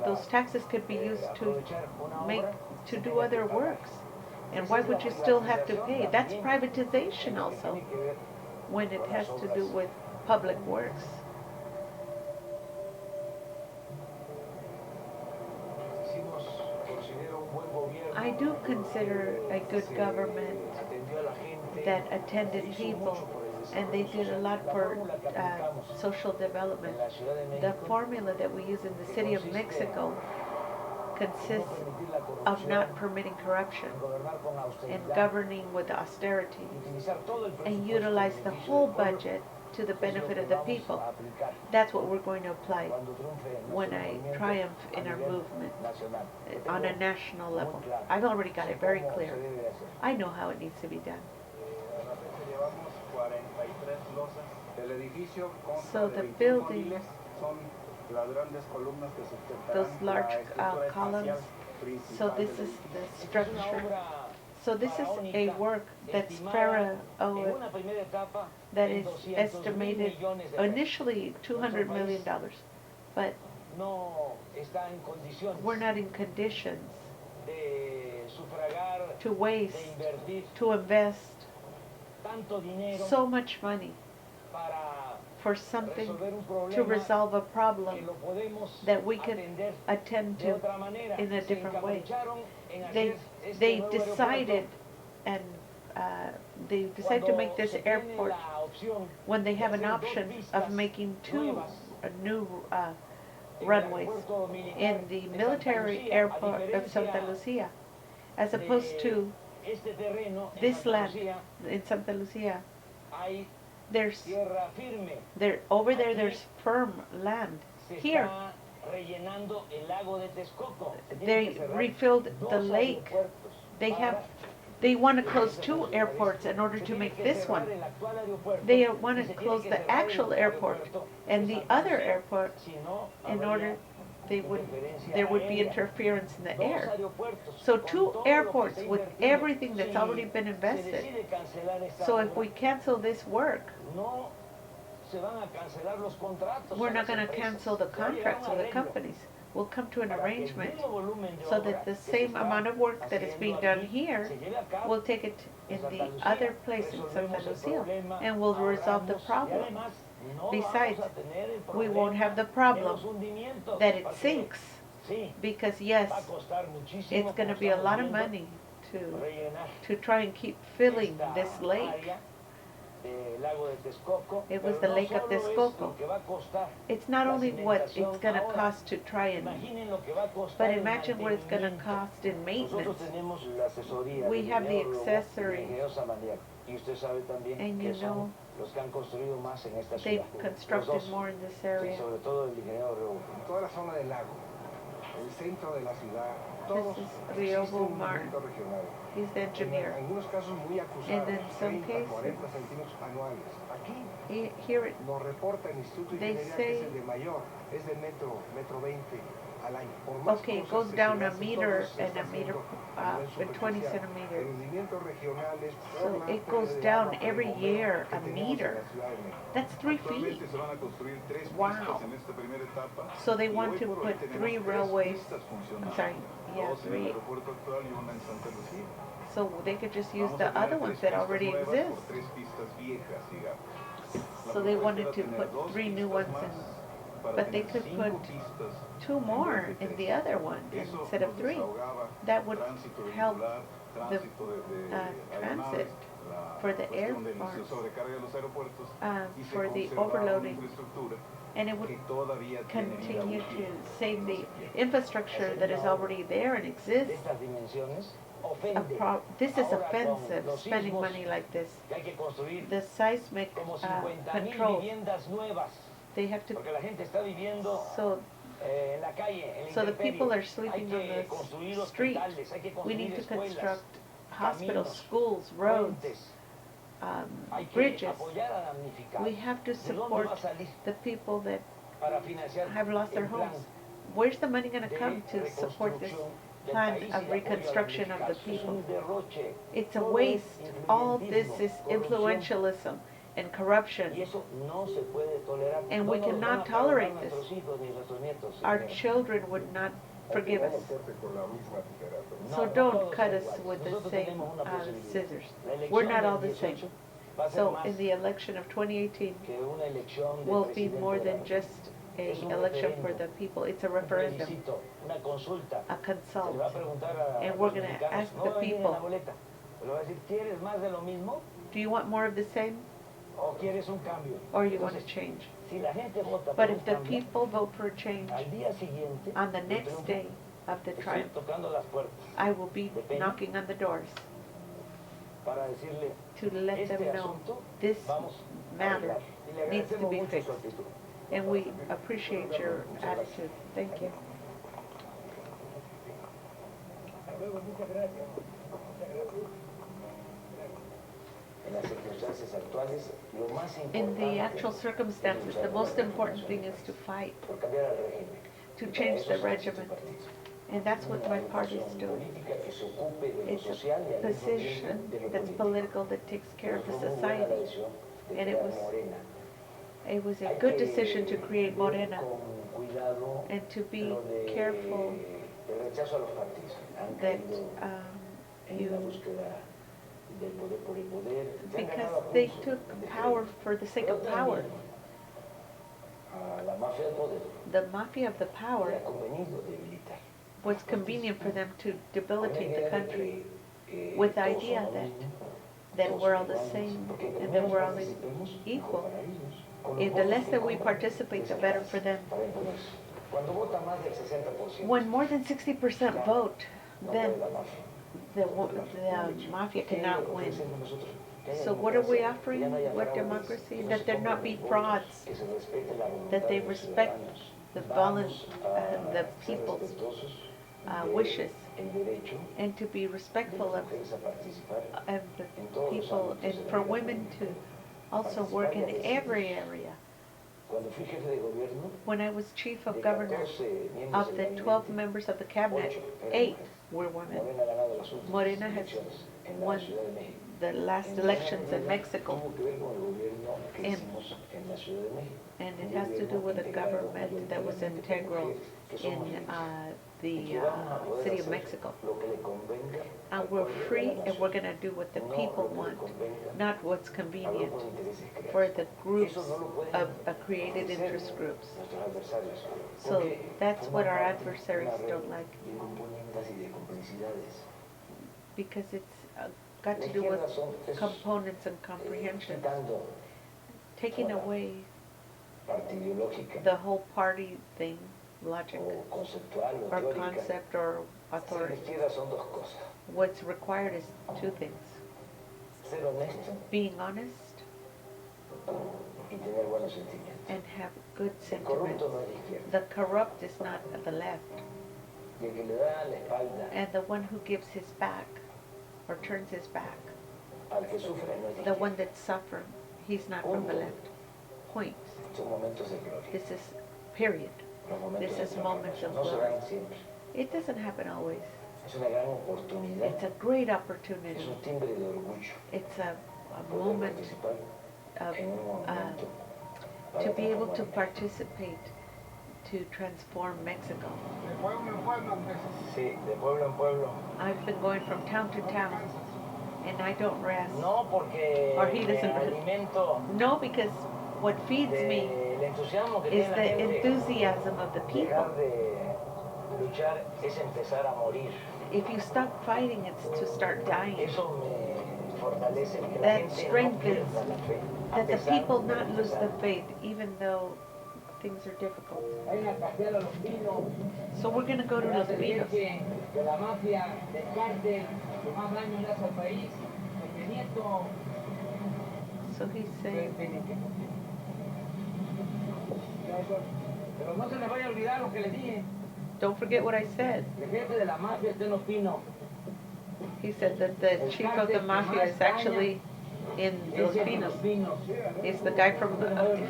those taxes could be used to aprovechar una make, obra, to se do tenga other que pagar. works. And Esa why es la would you still have to privatización pay? That's también, privatization en lo que also, tiene que ver when it con has las to do obras. with public works. Hicimos, considero, un buen gobierno, I do consider a good se government atendió a la gente, that attended hizo people, mucho por el and they desarrollo did a social. lot La for fórmula que aplicamos social development. en la Ciudad de The México, formula that we use in the city of Mexico no consists permitir la of corrupción, not permitting corruption gobernar con and austeridad, governing with austerity, y utilizar todo el and presupuesto utilize en the beneficio whole del pueblo. budget to the Es lo benefit que of the vamos people. a aplicar That's what we're going to apply cuando triunfe when nuestro I movimiento triumph a in our nivel movement nacional. Lo on a tengo national muy level. claro. I've already got Sé it very cómo clear. se debe hacer. I know how it needs to be done. Llevamos 43 losas. El edificio consta So de the 21 building, móviles, son las grandes columnas que sustentarán those large la estructura columns, espacial so principal this del is edificio. the Esta es una structure. obra So this is a faraónica, work that's estimada en pharaoh una primera etapa that en is 200.000 estimated millones de pesos. initially $200 million, but No está en condiciones we're not in conditions de sufragar, to de waste, invertir to invest tanto dinero so much money para for something resolver un problema to resolve a que problem lo podemos that we can atender attend de to otra manera. in a Se different way. encapricharon en They, hacer este they nuevo decided aeropuerto and they decided to make this cuando se tiene airport la opción when they de have an hacer dos option pistas of making two nuevas new en el runways aeropuerto militar in the de Santa military Lucía, a airport of diferencia Santa Lucia, as opposed to este terreno en this Santa land Lucía, in Santa Lucia. hay There's tierra firme. over there. Aquí There's firm land. Se Here está rellenando el lago de Texcoco. Se tienen they que cerrar refilled dos the lake. aeropuertos They para have. They want to close two airports in order se to tiene make que this cerrar one. el actual aeropuerto They y want to se tiene close que the cerrar el actual airport aeropuerto and de the Santa other Lucía. airport Si no, in habría order there would be interferencia interference in the aérea. air. Dos aeropuertos So con two todo lo que airports está with invertido. everything that's Si already been se invested. decide cancelar esta So if obra, we cancel this work, no se van a cancelar los contratos we're a not las going to empresas. cancel the Se va a llegar a un contracts with the arreglo companies. We'll come to an para que el arrangement mismo volumen de so obra that the que se same está amount of work that is haciendo being aquí done here, se lleve a cabo we'll take it en in Santa the Lucía. other place in Santa Resolvemos el Lucia, problema, and we'll resolve the ahorramos, y problem. además no Besides, vamos a tener el we won't problema have the de problem los hundimientos, that it porque sinks. Sí, because yes, va a costar muchísimo, it's going to como be a estamos lot of viendo, money rellenar to try and keep filling esta this lake. área del lago de Texcoco, It was pero the no lake of solo es Texcoco. lo que va a costar It's not la only what it's cimentación going to ahora. cost to try and, Imaginen lo que va a costar but el imagine what it's going to mantenimiento. cost in Nosotros maintenance. tenemos la asesoría We del have the ingeniero Lugo y del accessories, ingeniero Samaniego. Y usted sabe también and que you son know los que han construido más en esta they've ciudad. Los constructed dos. more in this Sí, area. sobre todo el ingeniero Lugo. Toda la zona del lago, el centro de la ciudad, todos This is existe Riobo un Mark. movimiento regional. He's the En engineer. algunos casos muy And in acusados, some 30, cases, 40 centímetros anuales. Aquí Here nos reporta el Instituto de they Ingeniería que es say- el de mayor, es de metro 20 al año. Por más okay, it cosas goes que down se a hacen, meter todo se and está a meter haciendo a nivel and 20 superficial. centimeters. El hundimiento regional es por So la it pérdida goes de down agua por el every bombeo year que a tenemos en meter. la Ciudad de México. That's 3 feet. Actualmente se van a construir 3 Wow. pistas en esta primera etapa. So they y want hoy to por hoy put tenemos 3 3 railways. pistas I'm funcionando. sorry, yeah, 2 en el 3. aeropuerto actual y una en Santa Lucía. So they could just use Vamos the a tener other 3 ones that pistas already nuevas exist. por 3 pistas viejas, digamos. La So they propuesta wanted era to tener put 2 3 new pistas ones más in, para but they tener could 5 put pistas 2 en more vez de in 3. the other one Eso instead of nos 3. desahogaba That would tránsito help vehicular, the tránsito de transit aeronaves, la for the air cuestión de la farms, sobrecarga de los aeropuertos y se for the conservaba una overloading, infraestructura and it would que todavía tiene vida continue útil, to save no the se pierde. infrastructure that is already there and De exists. estas dimensiones A ofende. This is Ahora, con offensive, los spending sismos money like this. que hay que construir The seismic como 50,000 control, viviendas nuevas, they have to, porque la gente está viviendo so en la calle, en la So the intemperie. people are Hay sleeping on que construir the street. hospitales, hay que We construir need to escuelas, construct hospitals, caminos, schools, roads, puentes. Hay que bridges. apoyar a damnificados. We have to ¿De dónde support va a salir the people that para financiar have lost their el plan homes. Where's the money going to de come to support this reconstrucción del plan país y de of apoyo a reconstruction of the damnificados? Es people? un derroche. It's a Todo es waste. All this is influyentismo, corrupción. influentialism and Y corruption. eso no se puede tolerar. And No we nos van a cannot perdonar tolerate this. nuestros hijos ni nuestros nietos, Our señora. children would not forgive us. No, So no don't todos cut son us iguales. with the Nosotros same tenemos una posibilidad. scissors. La elección We're not del all the same. 18 va a ser So más in the election of 2018 que una elección de will be presidente more de la than República. just a Es un election for referéndum, the people. It's a un referendum, plebiscito, una consulta. a Se consult. le va a preguntar a And los we're gonna mexicanos, ask no the va a venir en people. la boleta, le va a decir, ¿quieres más de lo mismo Do you want more of the same o quieres un cambio? or you want to Entonces, change? si la gente vota por But un if the cambio, people vote for a change, al día siguiente, on the del next triunfo, day of the estoy triumph, tocando las puertas I will be knocking on the doors para decirle, to let este them know asunto this vamos a matter arreglar. Y le needs to agradecemos be mucho fixed. su actitud. And we appreciate your attitude. Thank you. En las circunstancias actuales, lo más In the importante actual circumstances, the most important thing is to fight, por cambiar al régimen. to Y para change eso the son estos regimen. partidos. And that's what Una my party is agrupación doing. política que se ocupe de lo It's social y a al mismo position tiempo de lo that's político. political that takes care of the Pero fue muy buena la society. decisión de And it crear was Morena. It was a Hay good que decision to create ver Morena con cuidado and to be lo de careful el rechazo a los partidos. Han that caído en la you, búsqueda del poder por el poder. Se han ganado because a they pulso, took en definitiva. power for the sake Pero of power. también a la mafia del poder The mafia of the le power ha convenido debilitar. was convenient for them to Con la debilitate idea the de country que, with the todos idea son lo that mismo, that todos we're son all the iguales, same porque entre and that menos we're all participemos, equal. mejor para ellos. Con los If the votos less que that we compran, participate, les the better alcanza for them. para imponerse. Cuando vota más del 60%, When more than 60% vote, no then puede la mafia. the mafia ¿Qué cannot win. ofrecemos nosotros? Que haya So what are we democracia, offering? que ya no haya What fraudes, democracy? que no That se there compren not be los votos, frauds, que se respete la voluntad that they de los respect ciudadanos. the Vamos a the ser people's respetuosos wishes, del derecho and to be de las respectful of mujeres a participar the en todos los people, ámbitos and de la for vida women to pública. also work in every area. Cuando fui jefe de gobierno, When I was chief of de governor, 14 miembros of del the 12 gabinete, members of the cabinet, 8 eran 8 mujeres. were women. Morena ha ganado las últimas Morena has elecciones en la won Ciudad de México. the last elections in Mexico. Tuvo que ver con el gobierno que And- hicimos en la Ciudad de México. And it has to do with a government that was integral in the city of Mexico. Lo que le convenga And al we're pueblo de free la and we're nación, going to do what the no people lo que le want, convenga not what's a convenient grupos de intereses creados. for the groups Eso no lo pueden of created hacer interest groups. nuestros adversarios, So porque that's forman what our parte de adversaries una red don't like, de componendas y de complicidades. because it's got La to do with izquierda son esos, components and comprehension, quitando taking away parte ideológica the whole party thing, logic, o conceptual o or teórica. concept or Ser de authority. izquierda son dos cosas. What's required is two things: Ser honesto being honest y tener buenos sentimientos. and have good El sentiments. corrupto no es de izquierda. The corrupt is not the left, Y el que le da la espalda and the one who gives his back or turns his back, al que sufre no es de the izquierda. one that's suffering, he's not from the left. Point. Son momentos de gloria. This is period. Los momentos This de is moments of transformación. No se glory. dan siempre. It doesn't happen always. Es una gran oportunidad. It's a great Es opportunity. un timbre de orgullo. It's a Poder moment participar of en un movimiento para to be able to transformar. participate to transform Mexico. De pueblo en pueblo, Andrés. Sí, de pueblo en pueblo. I've been going from town to town, and I don't rest. No, porque Or he me doesn't- alimento No, because what feeds me del entusiasmo que is tiene la the gente. enthusiasm of the people. Dejar de luchar es empezar a morir. If you stop fighting, it's to start dying. Eso me fortalece que la That gente no strengthens pierda la fe. a That the pesar people de not lose the empezar. faith, even though things are difficult. Hay una cartera Los Pinos, So we're going to go to para Los hacer Pinos. que la mafia del cártel que más daño le hace al país, porque Nieto So he's saying, pero no se les vaya a olvidar lo que les dije. don't forget what I said. El jefe de la mafia está en Los Pinos. He said that the chief of the mafia is actually in Los Ese es de Pinos. Los Pinos. He's the guy from,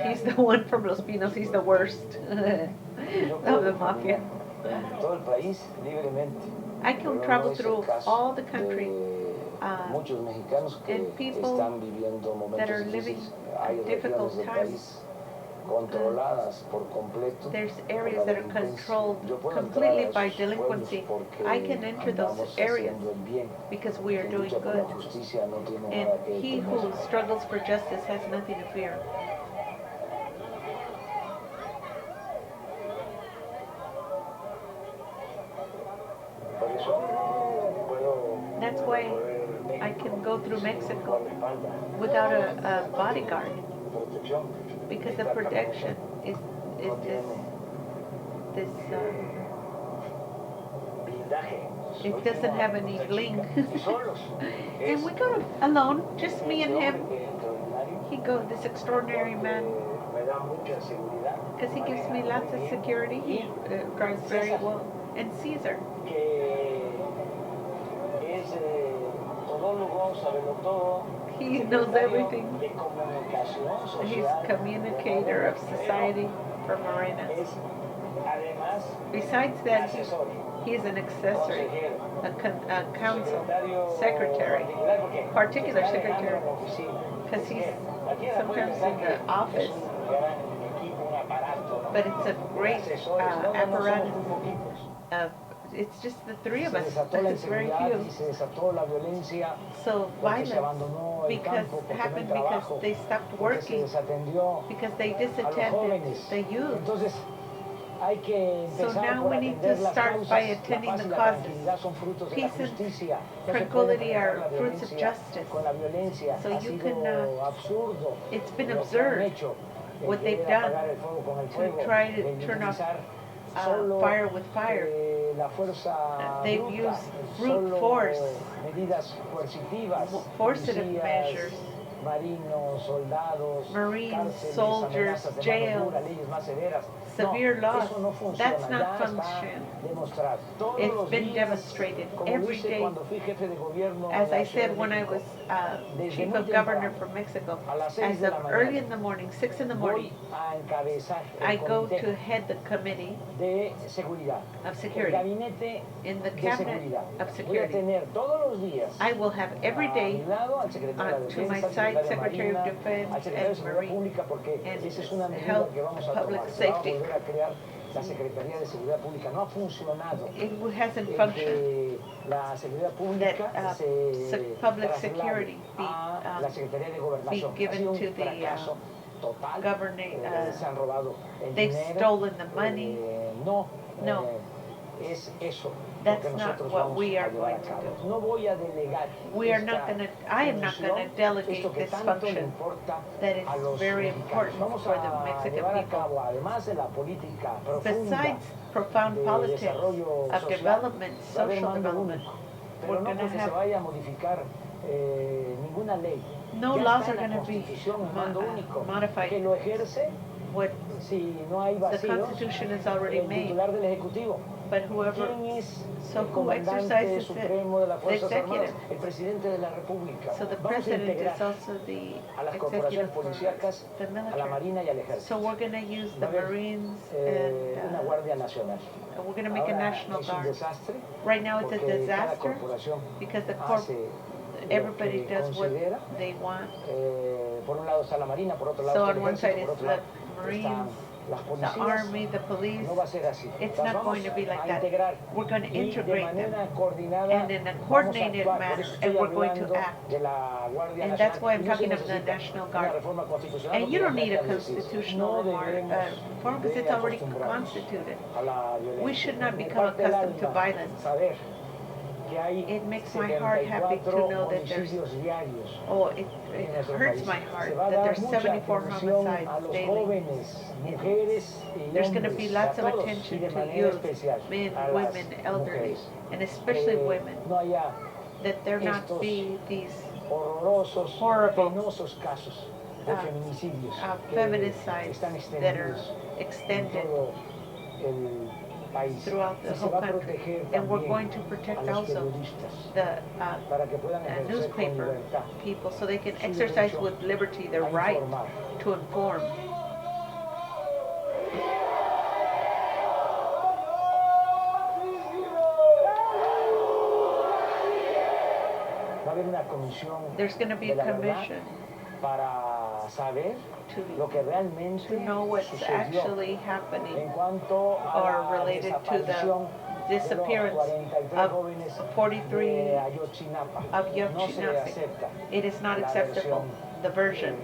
he's the one from Los Pinos. He's the worst of the mafia. Todo el país libremente. I can Pero no travel es el through caso all the country de muchos mexicanos que and people están viviendo that momentos are living difíciles. Hay difficult regiones del times. país controladas por completo. There's por la areas that are delincuencia. controlled Yo puedo completely entrar a by esos pueblos delinquency. porque I can enter those andamos areas haciendo el bien. because we are Quien doing lucha por good. la justicia no tiene And nada que he who temer. struggles for justice has nothing to fear. Por eso puedo That's why recorrer I can go through Mexico guardaespaldas, without a bodyguard, protección. because the Esta protection is no this tiene blindaje. it doesn't have any bling. Y solos. And we go alone, just me and Ese him. hombre que es extraordinario, He goes, this extraordinary man, me da mucha seguridad. because he gives me lots of security. He drives very well. And Caesar, Que es todólogo, sabelo todo. he knows everything. De comunicación He's social. communicator of society for Morena. Es además Besides that, asesor, he is an accessory, consejero, a council secretario secretary, particular, porque particular está secretary, dejando la oficina. because he's Cualquiera puede sometimes pensar in que the office, es un gran equipo, un aparato, ¿no? but it's a great Asesores, no, no somos apparatus. muy poquitos. It's just the three of Se us. desató la It's very inseguridad y few. se desató la violencia So porque se violence abandonó el because campo, porque no hay happened because trabajo, they stopped porque se working, desatendió because they a los disattended jóvenes. the youth. Entonces hay que So empezar now por we need atender to las start causas. by La attending paz y the la causes. tranquilidad son frutos de la Peace and justicia. No se puede tranquility frenar are la fruits of violencia justice. con la violencia. So Ha you sido cannot- absurdo It's been lo que han observed hecho, de what they've querer done apagar el fuego con el to fuego, try to de turn off utilizar solo, fire with fire. La fuerza They've bruta, used brute solo force, medidas coercitivas, forcible policías, measures, marinos, soldados, Marines, cárceles, soldiers, amenazas de mano jails, dura, leyes más severas. severe loss. Eso no funciona. That's not Ya está function. demostrado. Todos It's los been días, demonstrated como every hice day. cuando fui jefe de gobierno As en I la Ciudad said de when I México, was desde chief muy of governor temprano, for Mexico, a las 6 as de of la mañana, early in the morning, 6 in the morning, voy a encabezar el I go comité to head the committee de seguridad, of el security. gabinete In the de cabinet seguridad. of Voy a security. tener todos los días I will have every a day mi lado al secretario de to my Defensa, al side secretario de Secretary of Marina, Defense al secretario de and Seguridad Marine Pública, porque and esa es una medida Health que vamos a Public tomar. Se va a Safety. volver a crear la Secretaría de Seguridad Pública. No ha funcionado. It hasn't El functioned. que la seguridad pública That, se public traslade security be, a la Secretaría de Gobernación. be given Ha sido un to the, fracaso total. governing, Se han robado el they've dinero. stolen the money. No, No. Es eso That's lo que not nosotros what vamos we a are llevar a going to cabo. do. No voy a delegar We are esta not going to, I am not going to función, delegate esto que this tanto le function importa that is a los very mexicanos. important Vamos for the a Mexican llevar a people. cabo, además de la política profunda Besides profound de politics desarrollo of social, development, va a haber social mando development, único, we're pero no going to porque se have vaya a modificar ninguna ley. no Ya laws está are en la going to be Constitución el mando único, modified. que lo ejerce What si no hay the vacíos, Constitution is already el made, titular del Ejecutivo. but whoever, ¿Quién es so el who comandante exercises supremo de las the Fuerzas Armadas? executive? El presidente de la República. So the Vamos a president integrar is also the a las executive corporaciones for policíacas, the a la military. Marina y al Ejército. So we're going to use Va the a haber, Marines una and Guardia Nacional. we're going to make a Ahora National es un Guard. desastre Right now it's a porque cada disaster corporación because the hace everybody lo que does what considera. they want. Por un lado está la Marina, por otro lado So está el on one side Ejército, por is otro the lado están Marines, las the policías. Army, the police. No va a ser así. It's Las not vamos going to be like a that. integrar We're going to y de integrate them manera coordinada and in a vamos a coordinated actuar. Por manner, eso and estoy we're going to hablando act. de la Guardia And Nacional. that's why I'm Y no se talking of the necesita National una Guard. reforma constitucional And you porque don't ya need está a establecido. constitutional No reform debemos because de it's already acostumbrarnos constituted. a la violencia. We should not Me become parte el accustomed to alma violence. saber que hay It makes my heart happy to 74 know that there's, homicidios diarios. it en nuestro hurts país. my heart Se va a that dar there's mucha 74 atención a homicides los daily. jóvenes, mujeres y There's going to hombres, be lots a of todos, attention y de to manera youth, especial men, a las women, elderly, mujeres. and especially women, No haya that there not estos be these horrorosos, horrible, penosos casos de feminicidios que feminicides están that are extendidos en extended todo el país. throughout the Y se whole va a country. proteger And we're también going to a protect los also periodistas the para que puedan ejercer con newspaper libertad people so they can su exercise derecho with liberty their a right informar. to inform. Va a haber una comisión There's going to be de a la verdad commission para saber lo que realmente to know what's sucedió actually happening en cuanto a or la related to desaparición the de disappearance los 43 of jóvenes 43 de Ayotzinapa. of No se Ayotzinapa. acepta It is not la acceptable, the version.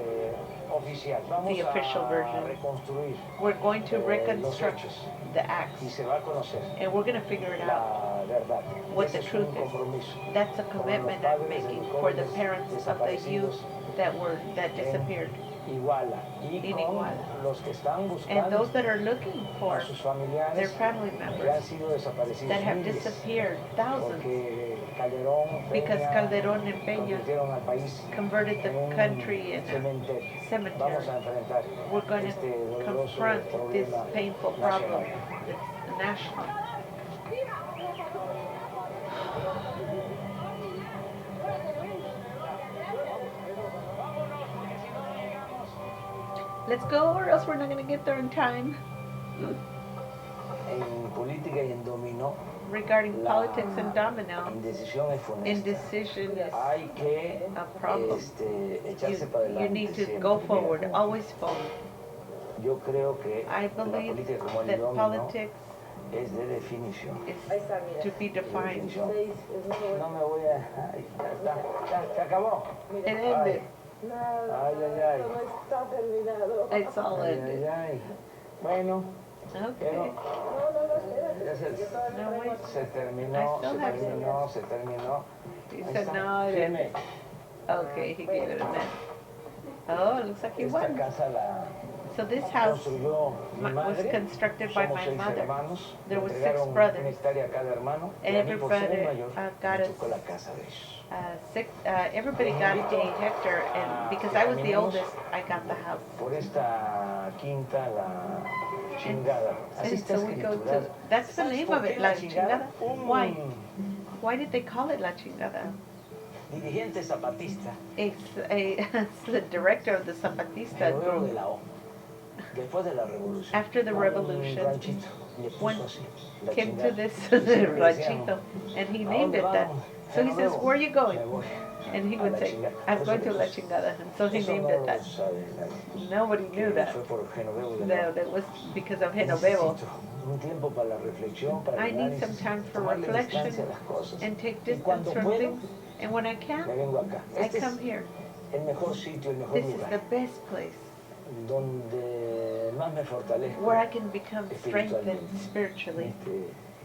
oficial. Vamos the official a version. reconstruir We're going to los reconstruct hechos the y acts, se va a conocer and we're going to figure it out, la verdad. what Ese the es truth un is. compromiso That's a con los commitment padres I'm de making los for the jóvenes parents of the youth desaparecidos that disappeared, Iguala y in con Iguala. los que están and buscando those that are looking for a sus familiares their family que han members sido desaparecidos that have miles, disappeared, thousands, porque Calderón, because Peña Calderón and Peña convirtieron al país converted en the un country in a cementerio. cemetery. Vamos a enfrentar We're going este to doloroso confront this problema painful nacional. problem that's national. Let's go, or else we're not going to get there in time. En política y en dominó, Regarding la politics and domino, indecisión es funesta. indecision is Hay que a problem. echarse para You adelante need to siempre. go forward, always forward. Yo creo que I la believe política como el that dominó politics es de definición. is to be De defined. definición. No me voy a... Ay, ya está. Ya, se acabó. It ended. Ay, ay, ay. It's all Ay, ended. ay, ay. Bueno, Okay. pero ya No, wait. se I terminó, still have some. se terminó. He Ahí said está. no, it Firme. ended. Okay, he gave it a net. Oh, it looks like he Esta won. casa la So this house construyó mi was madre. constructed by Somos my 6 mother. hermanos. There Me were 6 entregaron una brothers. hectárea a cada hermano. Y a mí, por ser el mayor, got me us tocó la casa de ellos. everybody got a hectare, and because I was the oldest, I got the house. Por esta quinta, la chingada. Así And está so we go escriturado. to, that's the ¿Sabes name por of qué it, La Chingada. Why? Un Why did they call it La Chingada? dirigente zapatista, It's the director of the Zapatista el luego de group. la O, después de la revolución. After the revolution, Un ranchito, le puso when así, la came to chingada. this Y siempre decíamos, ranchito, and he ¿a named dónde it that. vamos? So he says, where are you Me going? voy And he a would la say, chingada. I'm Por going to eso La pues, Chingada. And so he eso named no it lo that. sabe nadie. Nobody knew Que that. fue por Genoveo de No, la O. that was because of Genoveo. Necesito un tiempo para la reflexión, para I el need análisis, some time for tomarle reflection distancia a las cosas. and take Y cuando distance from puedo, things. And when I me can, vengo acá. I Este come es here. el mejor sitio, el mejor This is lugar, the best place donde más me fortalezco where I can become strengthened espiritualmente. spiritually. Este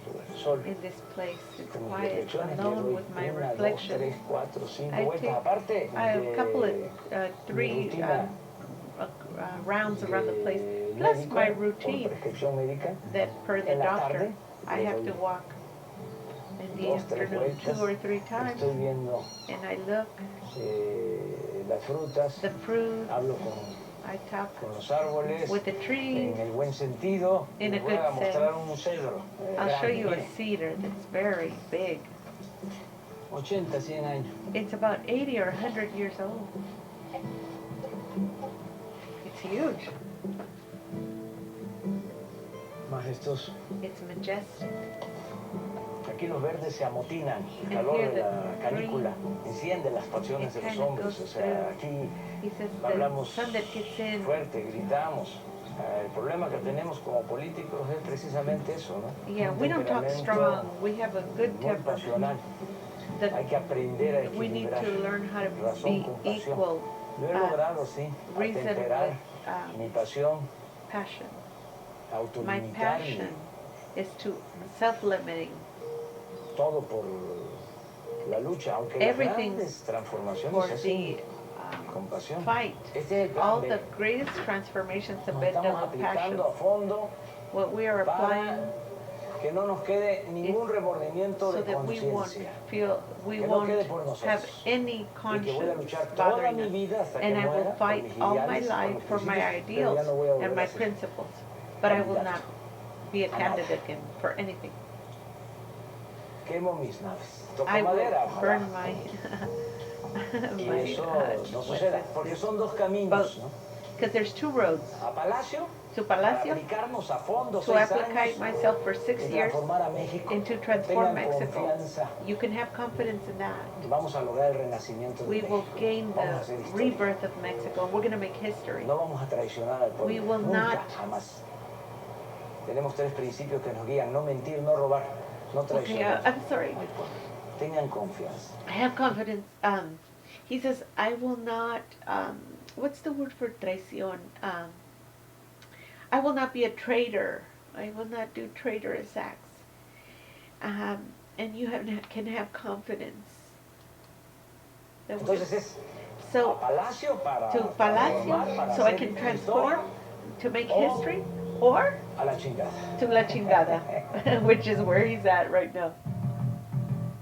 lugar, solo. In this place, it's Con mis quiet, reflexiones, le alone doy with my 1, 2, reflection. 3, 4, 5 I vueltas. take Aparte I have a couple of de three mi rutina rounds around the place, de plus médico, my por routine prescripción médica. that per the En la doctor, tarde, I le have doy to walk in the 2, 3 afternoon vueltas. 2 or 3 times, Estoy viendo and I look las frutas, the fruit, hablo con I talk los árboles, with the trees. en el buen sentido. In a Les voy a good mostrar sense. un cedro. I'll show grande, you a miren, cedar that's very big. 80, 100 años. It's about 80 or 100 years old. It's huge. Majestuoso. It's majestic. Aquí los verdes se amotinan, el And calor here de la the canícula enciende las pasiones de it los kind of hombres. goes O sea, through. aquí He says hablamos the sun that gets in, fuerte, gritamos. El problema que tenemos como políticos es precisamente eso, ¿no? yeah, Un we don't talk temperamento strong. We have a good muy temper. pasional. That Hay que aprender a we need equilibrar to learn how to razón be con pasión. equal, Lo he logrado, sí, reason atemperar with mi pasión, passion. My autolimitarme, passion is to self-limiting. todo por la lucha, aunque las Everything grandes transformaciones for se hacen the con pasión. fight. Este es el plan All B. the greatest transformations have Nos been done estamos with passion. aplicando a fondo What we are applying para que no nos quede ningún remordimiento so de that we won't conciencia. feel, we Que no won't quede por nosotros. have any Y que voy a conscience luchar toda bothering mi us. vida hasta que And I will muera por fight mis all my ideales, por life mis for my principios, pero ideals ya no voy a volver and a my ser principles. But I will candidato. not be a A nada. candidate again for anything. Quemo mis naves. Toco I madera. will burn ojalá. my, Y my eso no what's suceda, this? porque son dos caminos, ¿no? Because there's 2 roads. A Palacio, To para Palacio, aplicarnos a fondo to 6 apply años myself for 6 y years transformar a México. and to transform Tengan Mexico. confianza. You can have confidence in that. Vamos a lograr el renacimiento de We will México. gain Vamos a hacer the historia. rebirth of Mexico. We're going to make history. No vamos a traicionar al pueblo. We will Nunca, not. jamás. Tenemos 3 principios que nos guían: no mentir, no robar, no Okay, traicionar. I'm sorry. al pueblo. Tengan confianza. I have confidence. He says, I will not, what's the word for traición? I will not be a traitor. I will not do traitorous acts. And you can have confidence. That we- Entonces es a So, Palacio para to Palacio, transformar, para so I hacer can historia, transform, to make history, or a la chingada. to La Chingada, which is where he's at right now.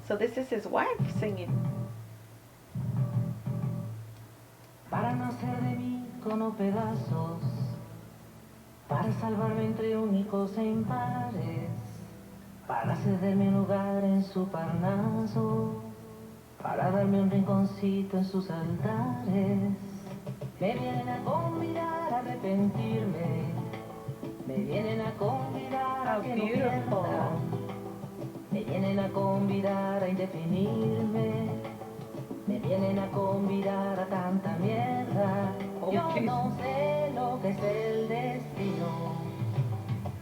So this is his wife singing. Para no hacer de mí cono pedazos, para salvarme entre únicos e impares, para cederme un lugar en su parnaso, para darme un rinconcito en sus altares. Me vienen a convidar a arrepentirme, me vienen a convidar a How que no beautiful. pierda, me vienen a convidar a indefinirme, me vienen a convidar a tanta mierda. Oh, Yo jeez. no sé lo que es el destino.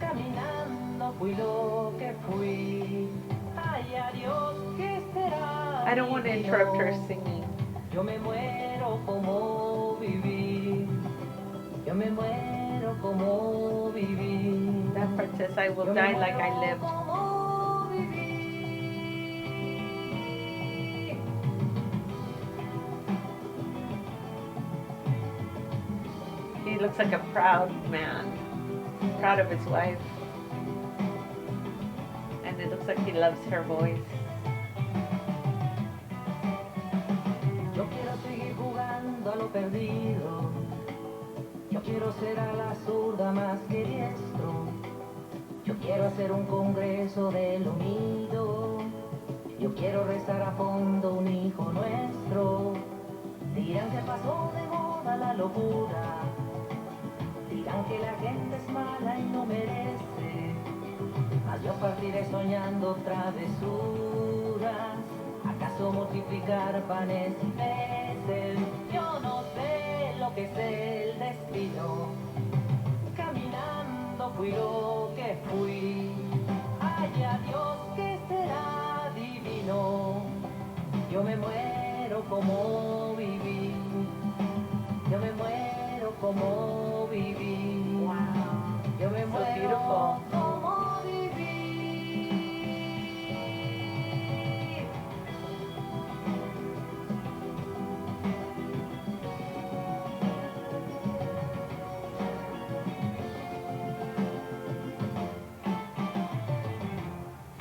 Caminando fui lo que fui. Ay, adiós, ¿qué será? I don't want to mi interrupt her Dios? singing. Yo me muero como viví. Yo me muero como viví. That part says, I will Yo me die like I muero lived. como viví. He looks like a proud man, proud of his wife. And it looks like he loves her voice. Yo quiero seguir jugando a lo perdido. Yo quiero ser a la zurda más que diestro. Yo quiero hacer un congreso de lo mío. Yo quiero rezar a fondo un hijo nuestro. Dirán que pasó de moda la locura. Dirán que la gente es mala y no merece. Mas yo partiré soñando travesuras. ¿Acaso multiplicar panes y peces? Yo no sé lo que es el destino. Caminando fui lo que fui. Ay, a Dios que será divino. Yo me muero como viví. Yo me muero como viví. Wow. Yo me So muero beautiful. como viví.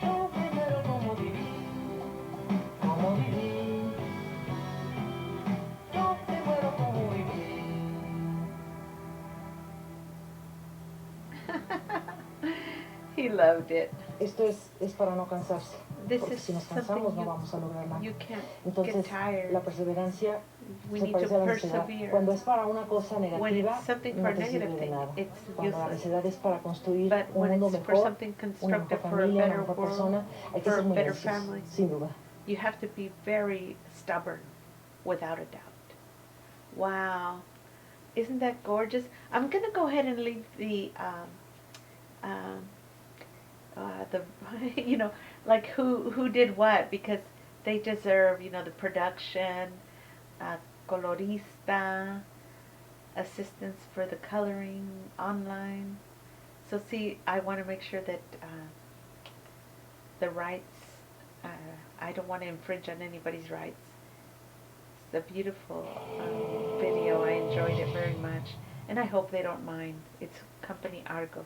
Yo me muero como viví. Como viví. Yo me muero como viví. He loved it. Esto es para no cansarse, This porque is si nos something cansamos no vamos a lograr nada. you can't get Entonces, tired. la perseverancia We se need parece to a la necedad. persevere. Cuando es para una cosa When negativa, it's something for no a te sirve negative de thing, nada. it's Cuando la useless. necedad es para construir But un when mundo it's for mejor, something una constructive, mejor for a familia, una better mejor world, persona, hay que for ser a muy better necios, family, sin duda. you have to be very stubborn, without a doubt. Wow. Isn't that gorgeous? I'm going to go ahead and leave the you know, like who did what, because they deserve, you know, the production, colorista, assistance for the coloring online. So see, I want to make sure that the rights, I don't want to infringe on anybody's rights. It's a beautiful video. I enjoyed it very much, and I hope they don't mind. It's company Argos.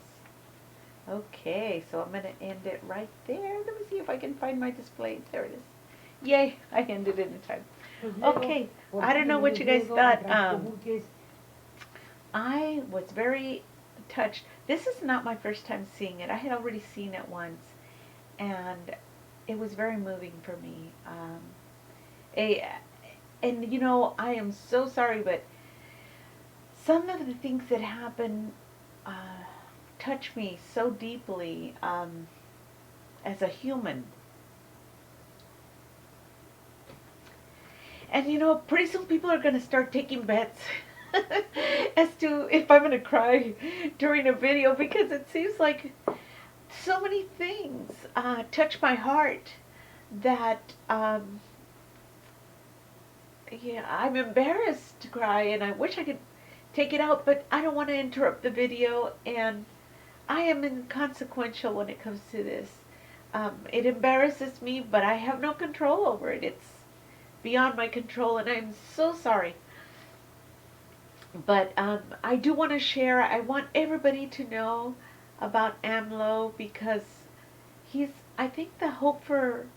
Okay, so I'm going to end it right there. Let me see if I can find my display. There it is. Yay, I ended it in time. Okay, I don't know what you guys thought. I was very touched. This is not my first time seeing it. I had already seen it once, and it was very moving for me. And you know, I am so sorry, but some of the things that happen touch me so deeply as a human. And you know, pretty soon people are going to start taking bets as to if I'm going to cry during a video, because it seems like so many things touch my heart that yeah, I'm embarrassed to cry, and I wish I could take it out, but I don't want to interrupt the video, and I am inconsequential when it comes to this. It embarrasses me, but I have no control over it. It's beyond my control, and I'm so sorry. But I do want to share. I want everybody to know about AMLO, because he's, I think, the hope for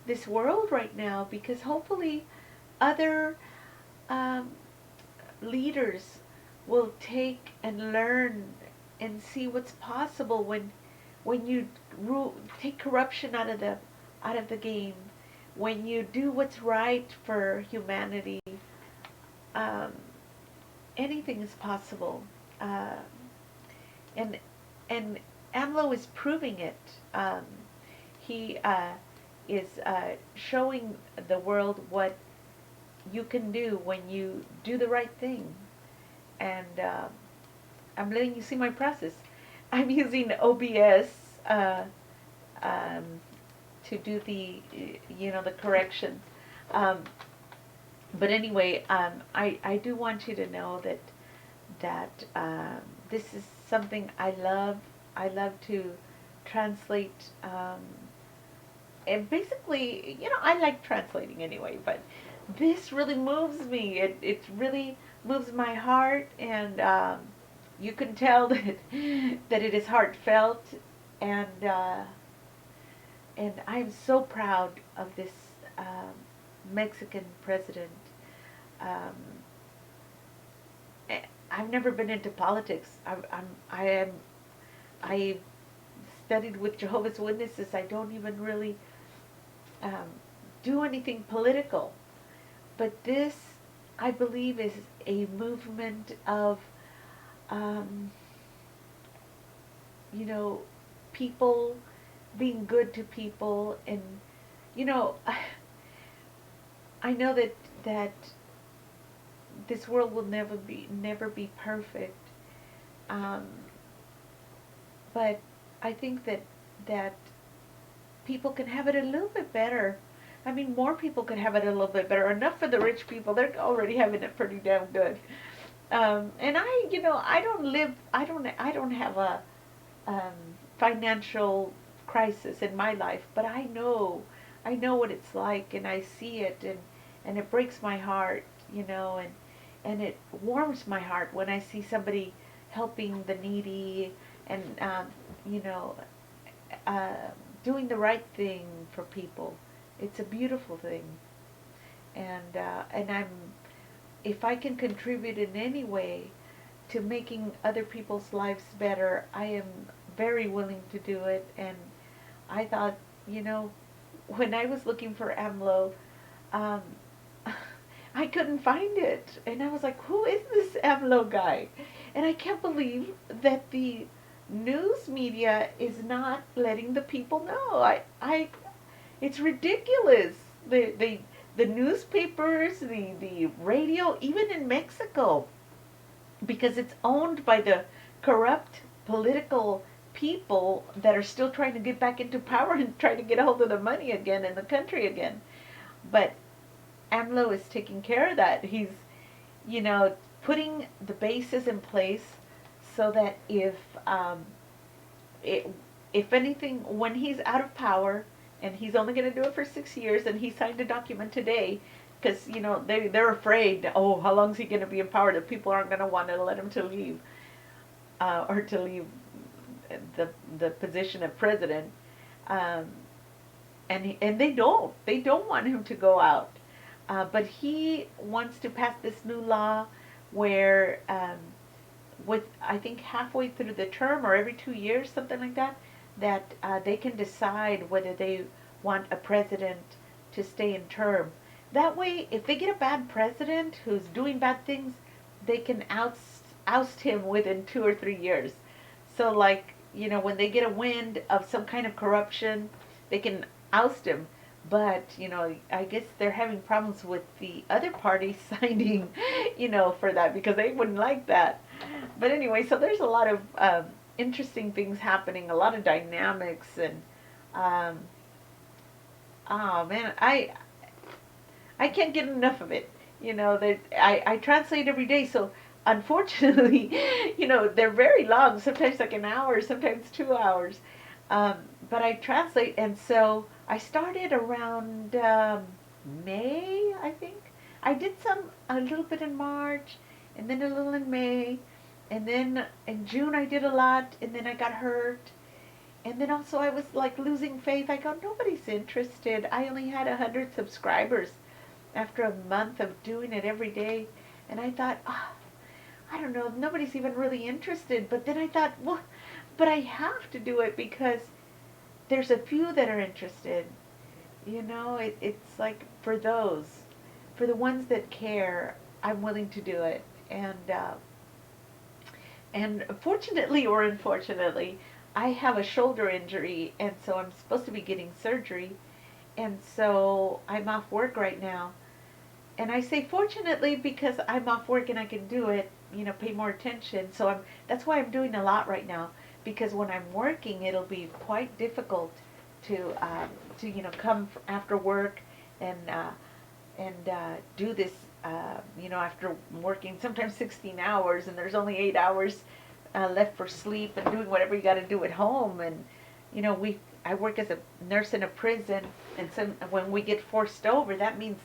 this world right now, because hopefully other leaders will take and learn and see what's possible when you take corruption out of the game, when you do what's right for humanity. Anything is possible, and AMLO is proving it. He is showing the world what you can do when you do the right thing. And I'm letting you see my process. I'm using OBS to do the, you know, the corrections. But anyway, I do want you to know that this is something I love. I love to translate. And basically, you know, I like translating anyway, but this really moves me. It really moves my heart, and you can tell that it is heartfelt, and I'm so proud of this Mexican president. Um, I've never been into politics. I studied with Jehovah's Witnesses. I don't even really um, do anything political. But this, I believe, is a movement of, um, you know, people being good to people, and you know, I know that this world will never be perfect, um, but I think that people can have it a little bit better. I mean, more people can have it a little bit better. Enough for the rich people; they're already having it pretty damn good. And I don't have a um, financial crisis in my life, but I know what it's like, and I see it, and it breaks my heart, you know, and it warms my heart when I see somebody helping the needy, and you know, uh, doing the right thing for people. It's a beautiful thing, and if I can contribute in any way to making other people's lives better, I am very willing to do it. And I thought, you know, when I was looking for AMLO, um, I couldn't find it. And I was like, who is this AMLO guy? And I can't believe that the news media is not letting the people know. It's ridiculous. The newspapers, the radio, even in Mexico, because it's owned by the corrupt political people that are still trying to get back into power and trying to get a hold of the money again in the country again. But AMLO is taking care of that. He's, you know, putting the bases in place so that it, if anything, when he's out of power, and he's only going to do it for 6 years, and he signed a document today, because you know they're afraid. Oh, how long is he going to be in power? That people aren't going to want to let him to leave, or to leave the position of president, um, and they don't want him to go out, but he wants to pass this new law where with I think halfway through the term or every 2 years, something like that, that they can decide whether they want a president to stay in term. That way, if they get a bad president who's doing bad things, they can oust him within 2 or 3 years. So, like, you know, when they get a wind of some kind of corruption, they can oust him. But, you know, I guess they're having problems with the other party signing, you know, for that, because they wouldn't like that. But anyway, so there's a lot of interesting things happening, a lot of dynamics, and oh man, I can't get enough of it. You know, that I translate every day, so unfortunately, you know, they're very long, sometimes like an hour, sometimes 2 hours. But I translate, and so I started around May, I think. I did a little bit in March, and then a little in May, and then in June I did a lot, and then I got hurt. And then also I was like losing faith. I go, nobody's interested. I only had 100 subscribers after a month of doing it every day. And I thought, oh, I don't know, nobody's even really interested. But then I thought, well, but I have to do it because there's a few that are interested. You know, it's like for the ones that care, I'm willing to do it. And fortunately or unfortunately, I have a shoulder injury, and so I'm supposed to be getting surgery, and so I'm off work right now. And I say fortunately because I'm off work and I can do it, you know, pay more attention. So that's why I'm doing a lot right now, because when I'm working, it'll be quite difficult to you know, come after work and do this, you know, after working sometimes 16 hours, and there's only 8 hours left for sleep and doing whatever you got to do at home. And you know, I work as a nurse in a prison, and so when we get forced over, that means,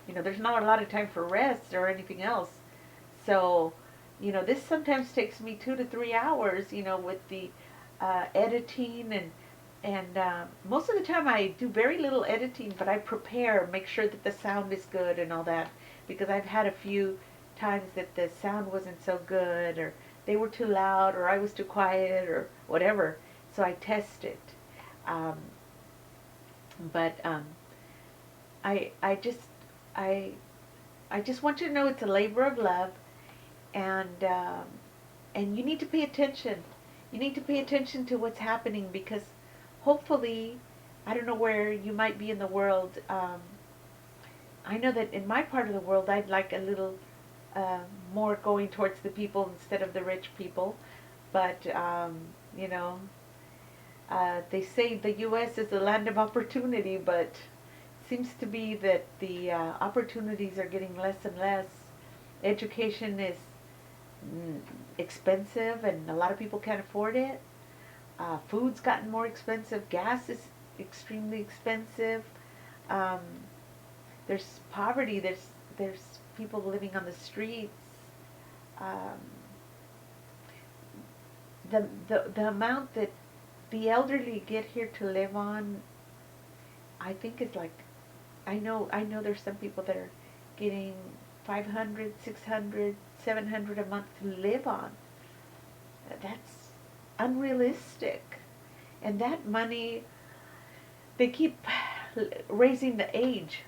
you know, there's not a lot of time for rest or anything else. So, this sometimes takes me 2 to 3 hours, with the editing and most of the time I do very little editing, but I prepare, make sure that the sound is good and all that, because I've had a few times that the sound wasn't so good, or they were too loud, or I was too quiet, or whatever. So I test it. Um, but I just I I just want you to know it's a labor of love, and you need to pay attention. You need to pay attention to what's happening, because hopefully, I don't know where you might be in the world. I know that in my part of the world, I'd like a little more going towards the people instead of the rich people. But, you know, they say the U.S. is the land of opportunity, but it seems to be that the opportunities are getting less and less. Education is expensive, and a lot of people can't afford it. Food's gotten more expensive. Gas is extremely expensive. Um, there's poverty. There's people living on the streets. Um, the amount that the elderly get here to live on, I think is like, I know there's some people that are getting 500, 600, 700 a month to live on. That's unrealistic. And that money, they keep raising the age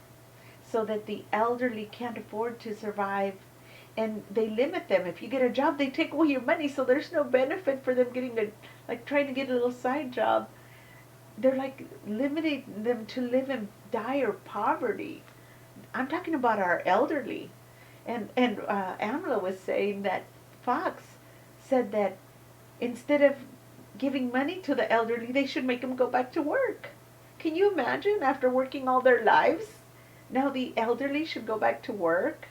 so that the elderly can't afford to survive, and they limit them. If you get a job, they take away your money, so there's no benefit for them getting trying to get a little side job. They're like limiting them to live in dire poverty. I'm talking about our elderly. And AMLO was saying that Fox said that instead of giving money to the elderly, they should make them go back to work. Can you imagine, after working all their lives, now the elderly should go back to work?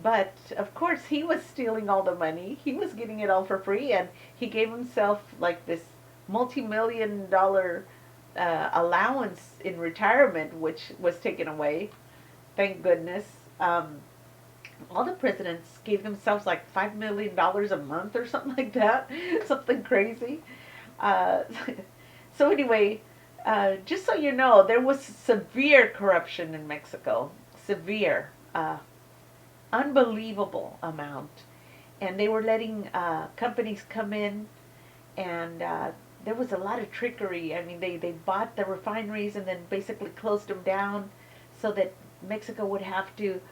But of course he was stealing all the money. He was getting it all for free, and he gave himself like this multi-million-dollar allowance in retirement, which was taken away. Thank goodness. All the presidents gave themselves like $5 million a month or something like that. Something crazy. Uh, so anyway, just so you know, there was severe corruption in Mexico. Severe. Unbelievable amount. And they were letting companies come in, and there was a lot of trickery. I mean, they bought the refineries and then basically closed them down so that Mexico would have to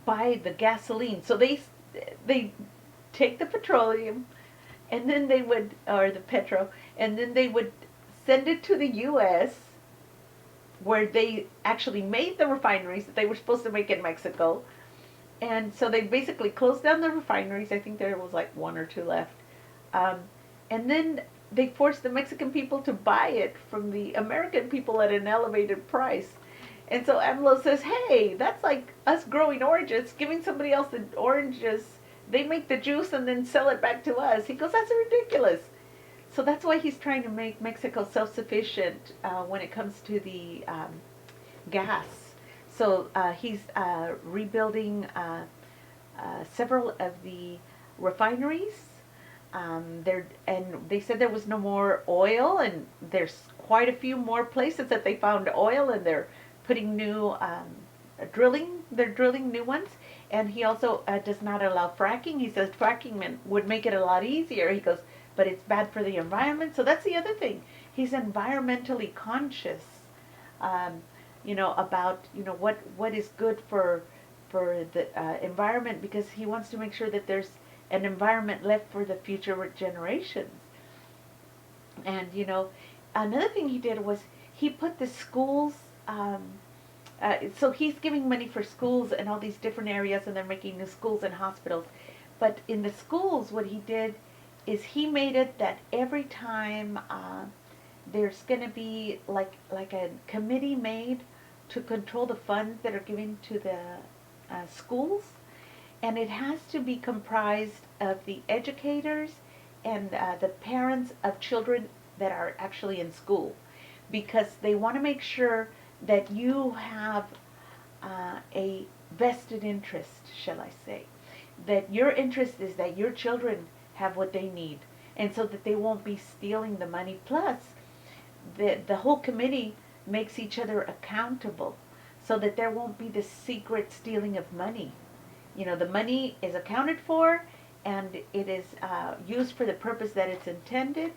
buy the gasoline. So they take the petroleum, and then they would, or the petro, and then they would send it to the U.S., where they actually made the refineries that they were supposed to make in Mexico. And so they basically closed down the refineries. I think there was like one or two left. And then they forced the Mexican people to buy it from the American people at an elevated price. And so AMLO says, hey, that's like us growing oranges, giving somebody else the oranges. They make the juice and then sell it back to us. He goes, that's ridiculous. So that's why he's trying to make Mexico self-sufficient when it comes to the gas. So he's rebuilding several of the refineries. And they said there was no more oil, and there's quite a few more places that they found oil, and they're putting new drilling. They're drilling new ones. And he also does not allow fracking. He says fracking would make it a lot easier. He goes, but it's bad for the environment. So that's the other thing. He's environmentally conscious, about what is good for the environment, because he wants to make sure that there's an environment left for the future generations. And another thing he did was he put the schools. So he's giving money for schools in all these different areas, and they're making new schools and hospitals. But in the schools, what he did is he made it that every time there's going to be like a committee made to control the funds that are given to the schools, and it has to be comprised of the educators and the parents of children that are actually in school, because they want to make sure that you have a vested interest, shall I say. that your interest is that your children have what they need, and so that they won't be stealing the money. Plus, the whole committee makes each other accountable so that there won't be this secret stealing of money. You know, the money is accounted for and it is used for the purpose that it's intended.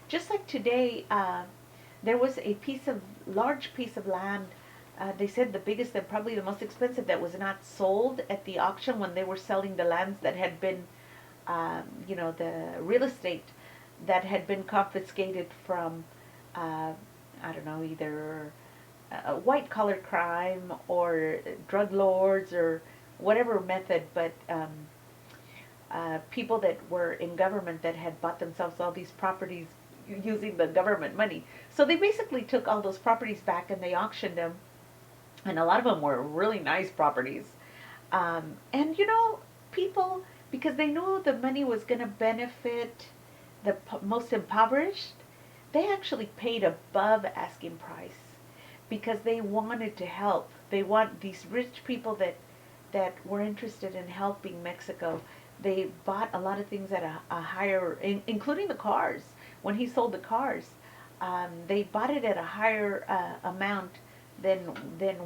Just like today, there was a large piece of land. They said the biggest and probably the most expensive that was not sold at the auction when they were selling the lands that had been, the real estate that had been confiscated from, I don't know, either white collar crime or drug lords or whatever method, but people that were in government that had bought themselves all these properties using the government money. So they basically took all those properties back and they auctioned them, and a lot of them were really nice properties. And people, because they knew the money was going to benefit the most impoverished, they actually paid above asking price because they wanted to help. They want these rich people that were interested in helping Mexico. They bought a lot of things at a higher, including the cars. When he sold the cars, they bought it at a higher amount than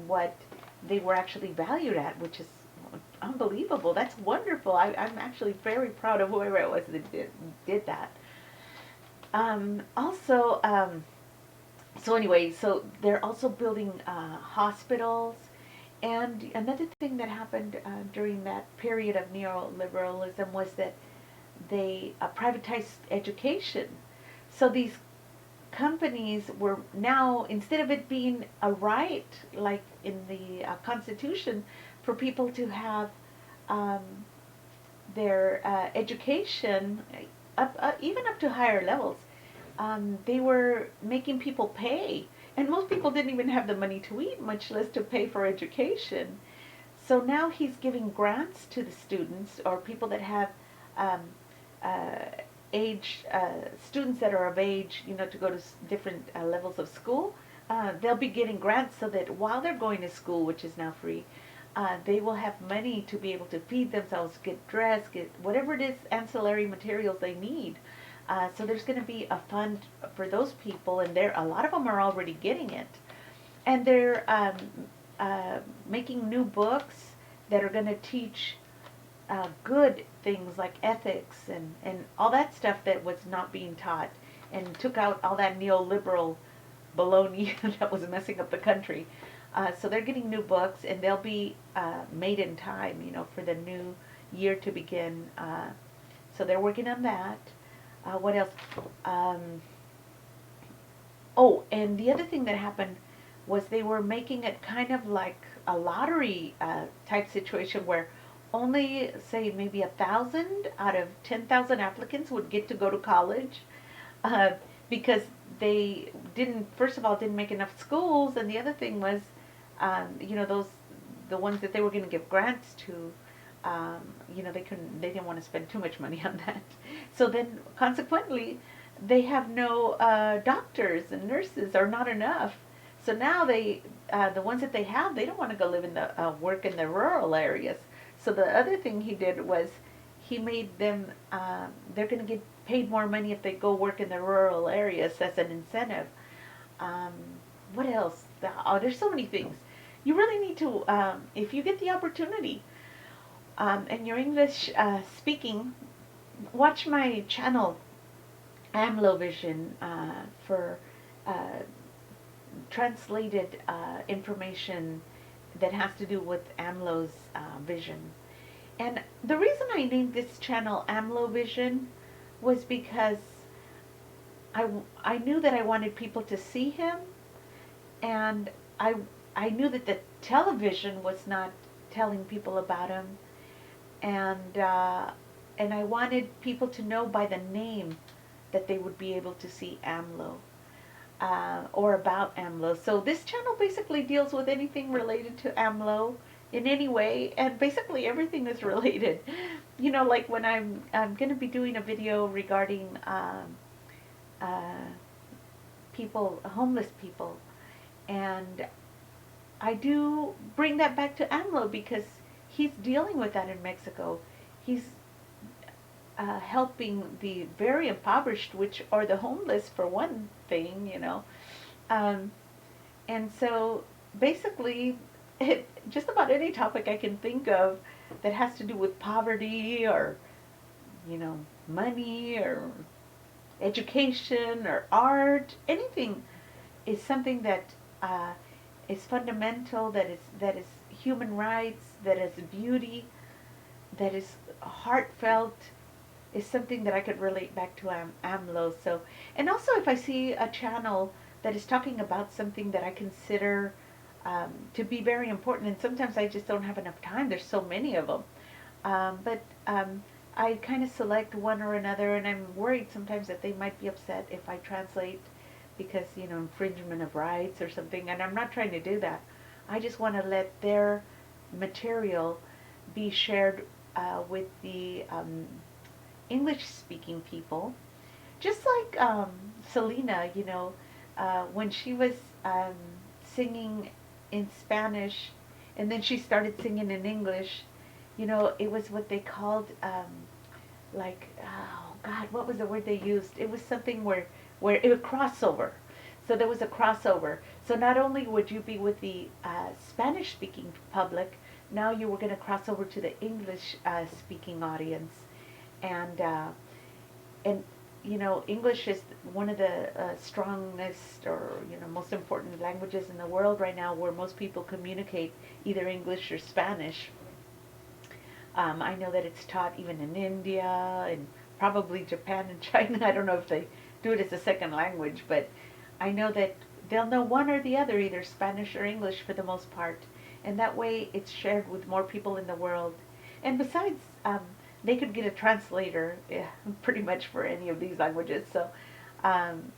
what they were actually valued at, which is unbelievable. That's wonderful. I'm actually very proud of whoever it was that did that. So anyway, so they're also building hospitals. And another thing that happened during that period of neoliberalism was that they privatized education. So these companies were now, instead of it being a right, like in the Constitution, for people to have their education even up to higher levels, they were making people pay. And most people didn't even have the money to eat, much less to pay for education. So now he's giving grants to the students or people that have students that are of age, to go to different levels of school. They'll be getting grants so that while they're going to school, which is now free, they will have money to be able to feed themselves, get dressed, get whatever it is, ancillary materials they need. So there's going to be a fund for those people, and a lot of them are already getting it. And they're making new books that are going to teach good things like ethics and all that stuff that was not being taught, and took out all that neoliberal baloney that was messing up the country. So they're getting new books, and they'll be made in time, for the new year to begin. So they're working on that. What else? And the other thing that happened was they were making it kind of like a lottery type situation where only, say, maybe 1,000 out of 10,000 applicants would get to go to college because they first of all, didn't make enough schools, and the other thing was, the ones that they were going to give grants to, they didn't want to spend too much money on that. So then, consequently, they have no doctors and nurses, or not enough. So now the ones that they have, they don't want to go live in the work in the rural areas. So the other thing he did was he made them, they're going to get paid more money if they go work in the rural areas as an incentive. What else? There's so many things. You really need to, if you get the opportunity, and you're English speaking, watch my channel, AMLO Vision, for translated information that has to do with AMLO's vision. And the reason I named this channel AMLO Vision was because I knew that I wanted people to see him, and I knew that the television was not telling people about him, and I wanted people to know by the name that they would be able to see AMLO, or about AMLO. So this channel basically deals with anything related to AMLO in any way, and basically everything is related. Like when I'm going to be doing a video regarding homeless people, and I do bring that back to AMLO because he's dealing with that in Mexico. he's helping the very impoverished, which are the homeless for one thing, you know. Um, and so basically, just about any topic I can think of that has to do with poverty or, you know, money or education or art, anything is something that is fundamental, that is human rights, that is beauty, that is heartfelt, is something that I could relate back to AMLO. So, and also if I see a channel that is talking about something that I consider to be very important, and sometimes I just don't have enough time. There's so many of them, but I kind of select one or another, and I'm worried sometimes that they might be upset if I translate because, you know, infringement of rights or something, and I'm not trying to do that. I just want to let their material be shared with the English-speaking people, just like Selena, you know, when she was um, singing in Spanish, and then she started singing in English. You know, it was what they called like, oh God, what was the word they used? It was something where it was crossover. So there was a crossover. So not only would you be with the Spanish-speaking public, now you were going to cross over to the English-speaking audience, and and you know, English is one of the strongest or, you know, most important languages in the world right now, where most people communicate either English or Spanish. I know that it's taught even in India and probably Japan and China. I don't know if they do it as a second language, but I know that they'll know one or the other, either Spanish or English for the most part. And that way it's shared with more people in the world. And besides, they could get a translator, yeah, pretty much for any of these languages. So um,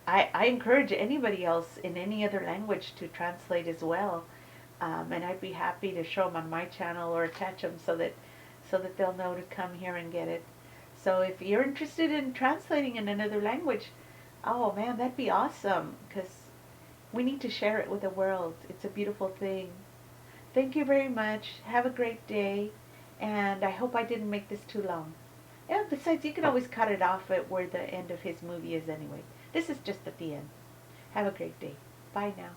I encourage anybody else in any other language to translate as well. And I'd be happy to show them on my channel or attach them so that they'll know to come here and get it. So if you're interested in translating in another language, oh man, that'd be awesome, because we need to share it with the world. It's a beautiful thing. Thank you very much. Have a great day, and I hope I didn't make this too long. Yeah, besides, you can always cut it off at where the end of his movie is anyway. This is just at the end. Have a great day. Bye now.